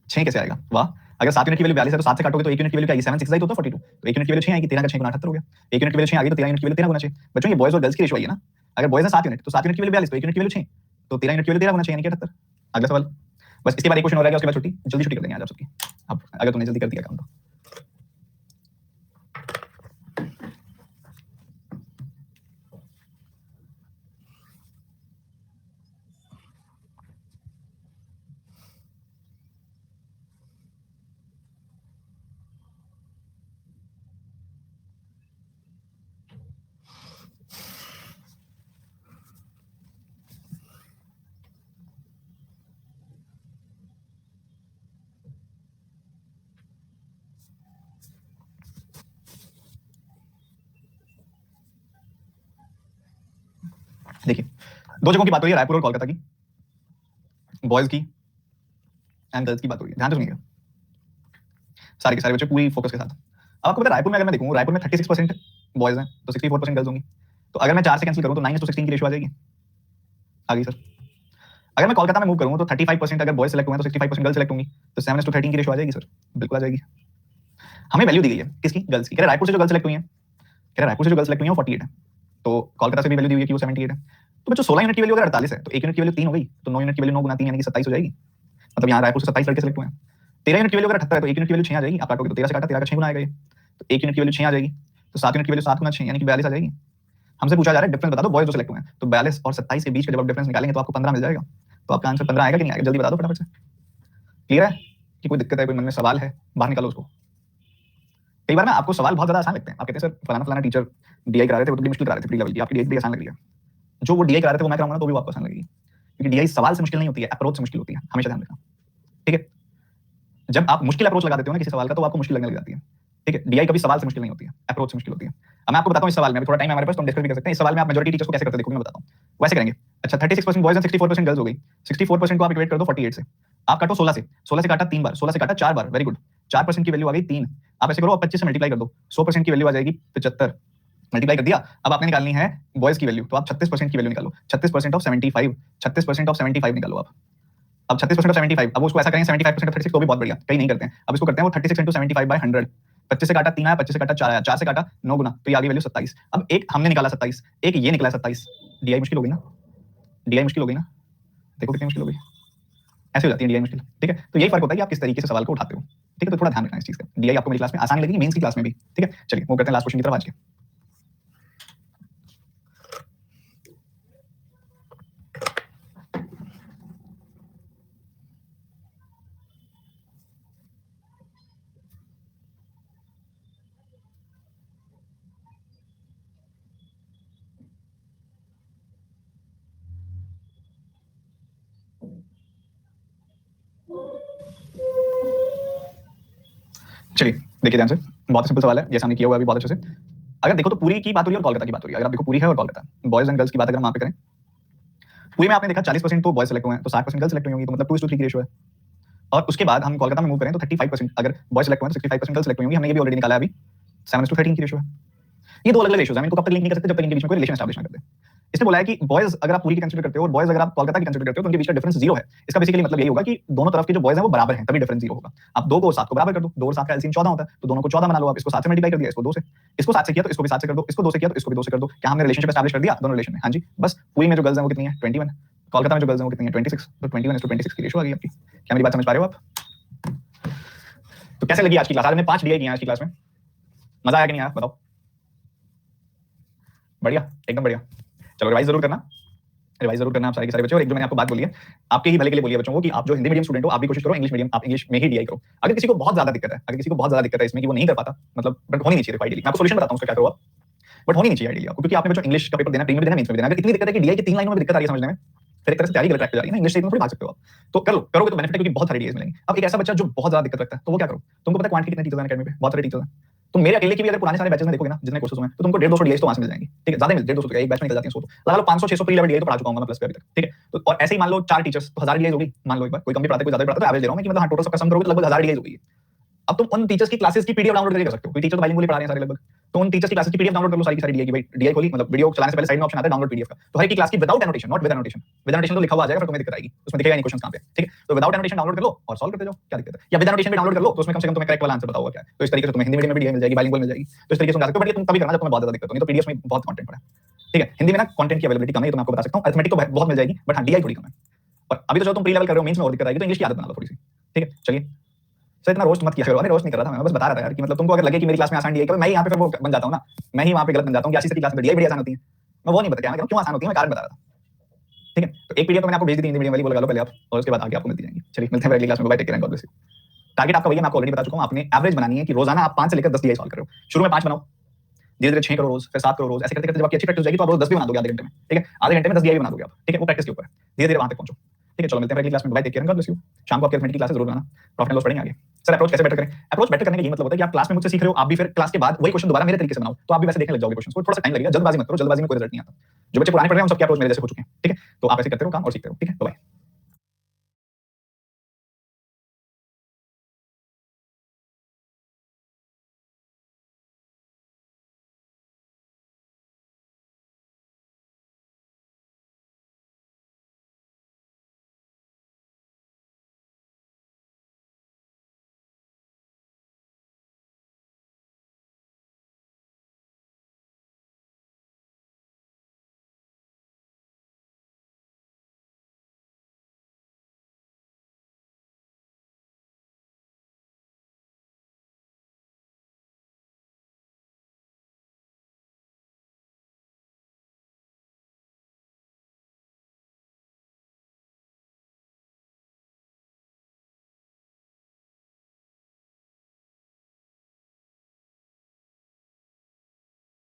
6 कैसे आएगा? वाह, अगर 7 यूनिट की वैल्यू 42 है तो 7 से काटोगे तो 1 यूनिट की वैल्यू क्या आएगी? 7 6 तो 42। तो 1 यूनिट की वैल्यू 6 आएगी, 13 का 6 गुना 78 हो गया। 1 यूनिट की वैल्यू 6 आ गई तो 13 यूनिट की वैल्यू 13 गुना 6। बच्चों ये बॉयज और गर्ल्स की रेशियो आई है ना। अगर बॉयज है 7 यूनिट तो 7 यूनिट की वैल्यू 42, तो 1 यूनिट की वैल्यू 6, तो 13 यूनिट की वैल्यू 13 गुना 6 यानी कि 78। अगला सवाल, बस इसके बाद एक क्वेश्चन हो रहेगा, उसके बाद छुट्टी, जल्दी छुट्टी कर देंगे आज आप सबकी। अब अगर तुमने जल्दी कर दिया काम तो देखिए, दो जगहों की बात हो रही है, रायपुर और कोलकाता की, बॉयज की एंड गर्ल्स की बात हो रही है। ध्यान से सुनिएगा सारे के सारे बच्चे पूरी फोकस के साथ। अब आपको पता है रायपुर में अगर मैं देखूं, रायपुर में 36% बॉयज हैं तो 64% गर्ल्स होंगी। तो अगर मैं 4 से कैंसिल करूं तो 9:16 की रेशियो आ जाएगी। आ गई सर। अगर मैं कोलकाता में मूव करूं तो 35% अगर बॉयज सिलेक्ट हुए हैं तो 65% गर्ल्स सिलेक्ट होंगी, तो 7:13 की रेशियो आ जाएगी सर, बिल्कुल आ जाएगी। हमें वैल्यू दी गई है किसकी? गर्ल्स की। कह रहा है रायपुर से जो गर्ल्स सिलेक्ट हुई हैं, कह रहा है रायपुर से जो गर्ल्स सिलेक्ट हुई हैं वो 48 है, तो कोलकाता से भी वैल्यू दी हुई है कि वो 78 है। तो बच्चों 16 यूनिट की वैल्यू अगर 48 है तो 1 यूनिट की वैल्यू 3 हो गई, तो 9 यूनिट की वैल्यू 9 गुना 3 यानी कि 27 हो जाएगी। मतलब यहाँ रायपुर से 27 लड़के सिलेक्ट हुए हैं। 13 यूनिट की वैल्यू अगर 78 है तो 1 यूनिट की वैल्यू 6 आ जाएगी। आप काटोगे तो 13 से काटा, 13 का 6 गुना आएगा ये, तो 1 यूनिट की वैल्यू 6 आ जाएगी। तो 7 यूनिट की वैल्यू 7 गुना 6 यानी कि 42 आ जाएगी। हमसे पूछा जा रहा है डिफरेंस बता दो बॉयज जो सिलेक्ट हुए हैं, तो 42 और 27 के बीच का जब आप डिफरेंस निकालेंगे तो आपको 15 मिल जाएगा। तो आपका आंसर 15 आएगा कि नहीं आएगा? जल्दी बता दो फटाफट से। क्लियर है कि कोई दिक्कत है, कोई मन में सवाल है, बाहर निकालो उसको। कई बार ना आपको सवाल बहुत ज्यादा आसान लगते हैं, आप कहते हैं सर फलाना फलाना टीचर डीआई करा रहे थे, वो तो बड़ी मुश्किल करा रहे थे प्री लेवल की, आपकी डीआई आसान लग रही है। जो वो डीआई करा रहे थे वो मैं कराऊंगा तो भी आपको आसान लगेगी, क्योंकि डीआई सवाल से मुश्किल नहीं होती है, अप्रोच से मुश्किल होती है, हमेशा ध्यान रखना। ठीक है, जब आप मुश्किल अप्रोच लगा देते हो ना किसी सवाल का तो आपको मुश्किल लगने लग जाती है। ठीक है, डीआई कभी सवाल से मुश्किल नहीं होती है, अप्रोच से मुश्किल होती है। अब मैं आपको बताता हूँ इस सवाल में, अभी थोड़ा टाइम है हमारे पास तो हम डिस्कस भी कर सकते हैं। इस सवाल में आप मेजॉरिटी टीचर्स को कैसे करते देखोगे, मैं बताता हूँ। वैसे करेंगे, अच्छा 36% बॉयज एंड 64% गर्ल्स हो गई। 64% को आप इक्वेट कर दो 48 से, आप काटो 16 से, 16 से काटा 3 बार, 16 से काटा 4 बार, वेरी गुड। 4% की वैल्यू आ गई 3। आप ऐसे करो, आप 25 से मल्टीप्लाई कर दो, 100% की वैल्यू आ जाएगी 75, मल्टीप्लाई कर दिया। अब आपने निकालनी है बॉयज की वैल्यू, तो आप 36% की वैल्यू निकालो, 36% ऑफ 75, 36% ऑफ 75 निकालो आप। अब 36% ऑफ 75, अब उसको ऐसा करेंगे 75% ऑफ 36 तो भी बहुत बढ़िया, कहीं नहीं करते हैं। अब इसको करते हैं वो 36 into 75 by 100, 25 से काटा 3 आया, 25 से काटा 4 आया, 4 से काटा 9 गुना, तो ये आ गई वैल्यू 27। अब एक हमने निकाला 27, एक ये निकला 27, डीआई मुश्किल हो गई ना, डीआई मुश्किल हो गई ना, देखो कितनी मुश्किल हो गई, ऐसे हो जाती है डीआई मुश्किल। ठीक है, तो यही फर्क होता है कि आप किस तरीके से सवाल को उठाते हो। ठीक है, तो थोड़ा ध्यान रखना इस चीज का। डीआई आपको मेरी क्लास में आसान लगेगी, मेंस की क्लास में भी। ठीक है, चलिए वो करते हैं लास्ट क्वेश्चन की तरफ आज के। चलिए देखिए ध्यान से, बहुत सिंपल सवाल है, जैसा हमने किया हुआ है अभी बहुत अच्छे से। अगर देखो तो पूरी की बात हो रही है और कोलकाता की बात हो रही है। अगर आप देखो पूरी है और कोलकाता, बॉयज एंड गर्ल्स की बात अगर हम वहां पे करें, पूरी में आपने देखा 40% तो बॉयज सेलेक्ट हुए हैं, तो 60% गर्ल्स सेलेक्ट हुई होंगी, तो मतलब 2:3 की रेशियो है। और उसके बाद हम कोलकाता में मूव करें तो 35%, अगर बॉयज सेलेक्ट हुए हैं तो 65% गर्ल्स सेलेक्ट हुई होंगी। हमने ये भी ऑलरेडी निकाला है अभी, 7:13 की रेशियो है। ये दो अलग अलग रेशियोज हैं, इनको कब तक लिंक नहीं कर सकते जब तक इनके बीच में कोई रिलेशन एस्टैब्लिश ना कर दे। इसने बोला है कि बॉयज अगर आप पूरी की कंसीडर करते हो और बॉयज अगर आप कोलकाता की कंसीडर करते हो तो उनके बीच का डिफरेंस 0 है। इसका बेसिकली मतलब यही होगा कि दोनों तरफ के जो बॉयज हैं वो बराबर हैं, तभी डिफरेंस 0 होगा। आप 2 को 7 को बराबर कर दो, 2 और 7 का एलसीएम 14 होता है, तो दोनों को 14 बना लो आप। इसको 7 से मल्टीप्लाई कर दिया, इसको 2 से, इसको 7 से किया तो इसको भी 7 से कर दो, इसको 2 से किया तो इसको भी 2 से कर दो। क्या हमने रिलेशनशिप एस्टैब्लिश कर दिया दोनों रिलेशन में? हाँ जी, बस पूरी में जो गर्ल्स हैं वो कितनी है 21, कोलकाता में जो गर्ल्स हैं वो कितनी है 26, तो 21:26 की रेशियो आ गई आपकी। क्या मेरी बात समझ पा रहे हो आप? तो कैसे लगी आज की क्लास? आज हमने 5 डीआई किए आज की क्लास में, मजा आया कि नहीं आया बताओ? बढ़िया, एकदम बढ़िया। चलो रिवाइज जरूर करना, रिवाइज जरूर करना आप सारे के सारे बच्चों। और एक जो मैंने आपको बात बोली है, आपके ही भले के लिए बोली है बच्चों को, कि आप जो हिंदी मीडियम स्टूडेंट हो आप भी कोशिश करो इंग्लिश मीडियम, आप इंग्लिश में ही डीआई करो। अगर किसी को बहुत ज्यादा दिक्कत है, अगर किसी को बहुत ज्यादा दिक्कत है इसमें कि वो नहीं कर पाता, मतलब बट होनी नहीं चाहिए आइडियली, मैं आपको सॉल्यूशन बताता हूं उसका क्या करो आप, बट होनी नहीं चाहिए आइडियली आपको, क्योंकि आपने बच्चों इंग्लिश का पेपर देना, प्रीमियम में देना, मेंस में देना। अगर इतनी दिक्कत है कि डीआई की 3 लाइनों में दिक्कत आ रही है समझने में, फिर एक तरह से तैयारी गलत ट्रैक पे जा रही है ना, इंग्लिश से इतना थोड़ी भाग सकते हो आप। तो कर लो, करोगे तो बेनिफिट है, क्योंकि बहुत सारे डीएस मिलेंगे। अब एक ऐसा बच्चा जो बहुत ज्यादा दिक्कत रखता है तो वो क्या करो? तुमको पता है क्वांट के कितने टीचर्स हैं एकेडमी पे? बहुत सारे टीचर्स हैं। तो मेरे अकेले की भी अगर पुराने सारे बैचेस में देखोगे ना, जितने कोर्सेज में, तो तुमको 150-200 डीएस तो वहां से मिल जाएंगे। ठीक है, ज्यादा मिल 150-200 एक बैच में निकल जाती है 100, तो लगा लो 500-600 प्री लेवल डीआई तो पढ़ा चुका हूं मैं प्लस पे अभी तक। ठीक है, तो और ऐसे ही मान लो 4 टीचर्स तो 1000 डीआई होगी, मान लो एक बार कोई कम भी पढ़ाता है कोई ज्यादा भी पढ़ाता है, तो एवरेज दे रहा हूं मैं कि मतलब हां टोटल सबका सम करोगे तो लगभग 1000 डीआई होगी। अब तुम उन टीचर्स की क्लासेस की पीडीएफ डाउनलोड करके कर सकते हो। कोई टीचर तो बाइलिंगुअली पढ़ा रहे हैं सारे लगभग, तो उन टीचर्स की क्लासेस की पीडीएफ डाउनलोड कर लो सारी की सारी डीआई की। भाई डीआई खोली, मतलब वीडियो चलाने से पहले साइड में ऑप्शन आता है डाउनलोड पीडीएफ का, तो हर एक की क्लास की without annotation, not with annotation. With annotation तो लिखा हुआ आ जाएगा, फिर तुम्हें दिक्कत आएगी, उसमें दिखेगा नहीं क्वेश्चन कहां पे। ठीक है, तो विदाउट एनोटेशन डाउनलोड कर लो और सॉल्व करते जाओ, क्या दिक्कत है? या विद एनोटेशन भी डाउनलोड कर लो, तो उसमें कम से कम तुम्हें करेक्ट वाला आंसर बताओगे क्या है। तो इस तरीके से तुम्हें हिंदी मीडियम में भी डीआई मिल जाएगी, बाइलिंगुअल मिल जाएगी, तो इस तरीके से तुम जा सकते हो। बट ये तुम तभी करना जब तुम्हें बहुत ज्यादा दिक्कत होगी, तो पीडीएफ में बहुत कंटेंट पड़ा है। ठीक है, हिंदी में ना कंटेंट की अवेलेबिलिटी कम है, ये तो मैं आपको बता सकता हूं। अरिथमेटिक तो बहुत मिल जाएगी, बट हां डीआई थोड़ी कम है। और अभी तो जो तुम प्री लेवल कर रहे हो, मेंस में और दिक्कत आएगी, तो इंग्लिश की आदत बना लो थोड़ी सी। ठीक है, चलिए सर इतना रोस्ट मत किया करो। अरे रोस्ट नहीं कर रहा था मैं, बस बता रहा था यार कि मतलब तुमको अगर लगे कि मेरी क्लास में आसान डीआई, मैं ही यहाँ पे फिर वो बन जाता हूँ ना, मैं ही वहाँ पे गलत बन जाता हूँ कि आशीष सर की क्लास में डीआई बड़ी आसान होती है। मैं वो नहीं बता क्या क्यों आसान होती है, मैं कारण बता रहा था। ठीक है, तो एक पीडीएफ तो मैंने आपको भेज दी थी हिंदी मीडियम वाली, वो लगा लो पहले आप, और उसके बाद आगे आपको मिलती जाएंगी। चलिए मिलते हैं अगली क्लास में, bye take care and god bless you. Target आपका वही है, मैं आपको ऑलरेडी बता चुका हूँ। आपने एवरेज बनानी है कि रोजाना आप 5 से लेकर 10 डीआई सॉल्व कर रहे हो। शुरू में 5 बनाओ, धीरे धीरे 6 करो रोज, फिर 7 करो रोज, ऐसे करते करते जब आपकी अच्छी प्रैक्टिस हो जाएगी तो आप रोज 10 भी बना दोगे आधे घंटे में। ठीक है, आधे घंटे में 10 डीआई बना दोगे आप। ठीक है, वो प्रैक्टिस के ऊपर है, धीरे धीरे वहां तक पहुंचो। ठीक है, चलो मिलते हैं अगली क्लास में, bye take care and god bless you. शाम को आपकी अरिथमेटिक की क्लास जरूर बनाना, प्रॉफिट एंड लॉस पढ़ेंगे आगे। सर अप्रोच कैसे बेटर करें? अप्रोच बेटर करने का ये मतलब होता है कि आप क्लास में मुझसे सीख रहे हो, आप भी फिर क्लास के बाद वही क्वेश्चन दोबारा मेरे तरीके से बनाओ, तो आप भी वैसे देखने लग जाओगे क्वेश्चन को। थोड़ा सा टाइम लगेगा, जल्दबाजी मत करो, जल्दबाजी में कोई रिजल्ट नहीं आता। जो बच्चे पुराने पढ़ रहे हैं उन सबकी अप्रोच मेरे जैसे हो चुके हैं। ठीक है, तो आप ऐसे करते रहो काम और सीखते रहो। ठीक है, बाय।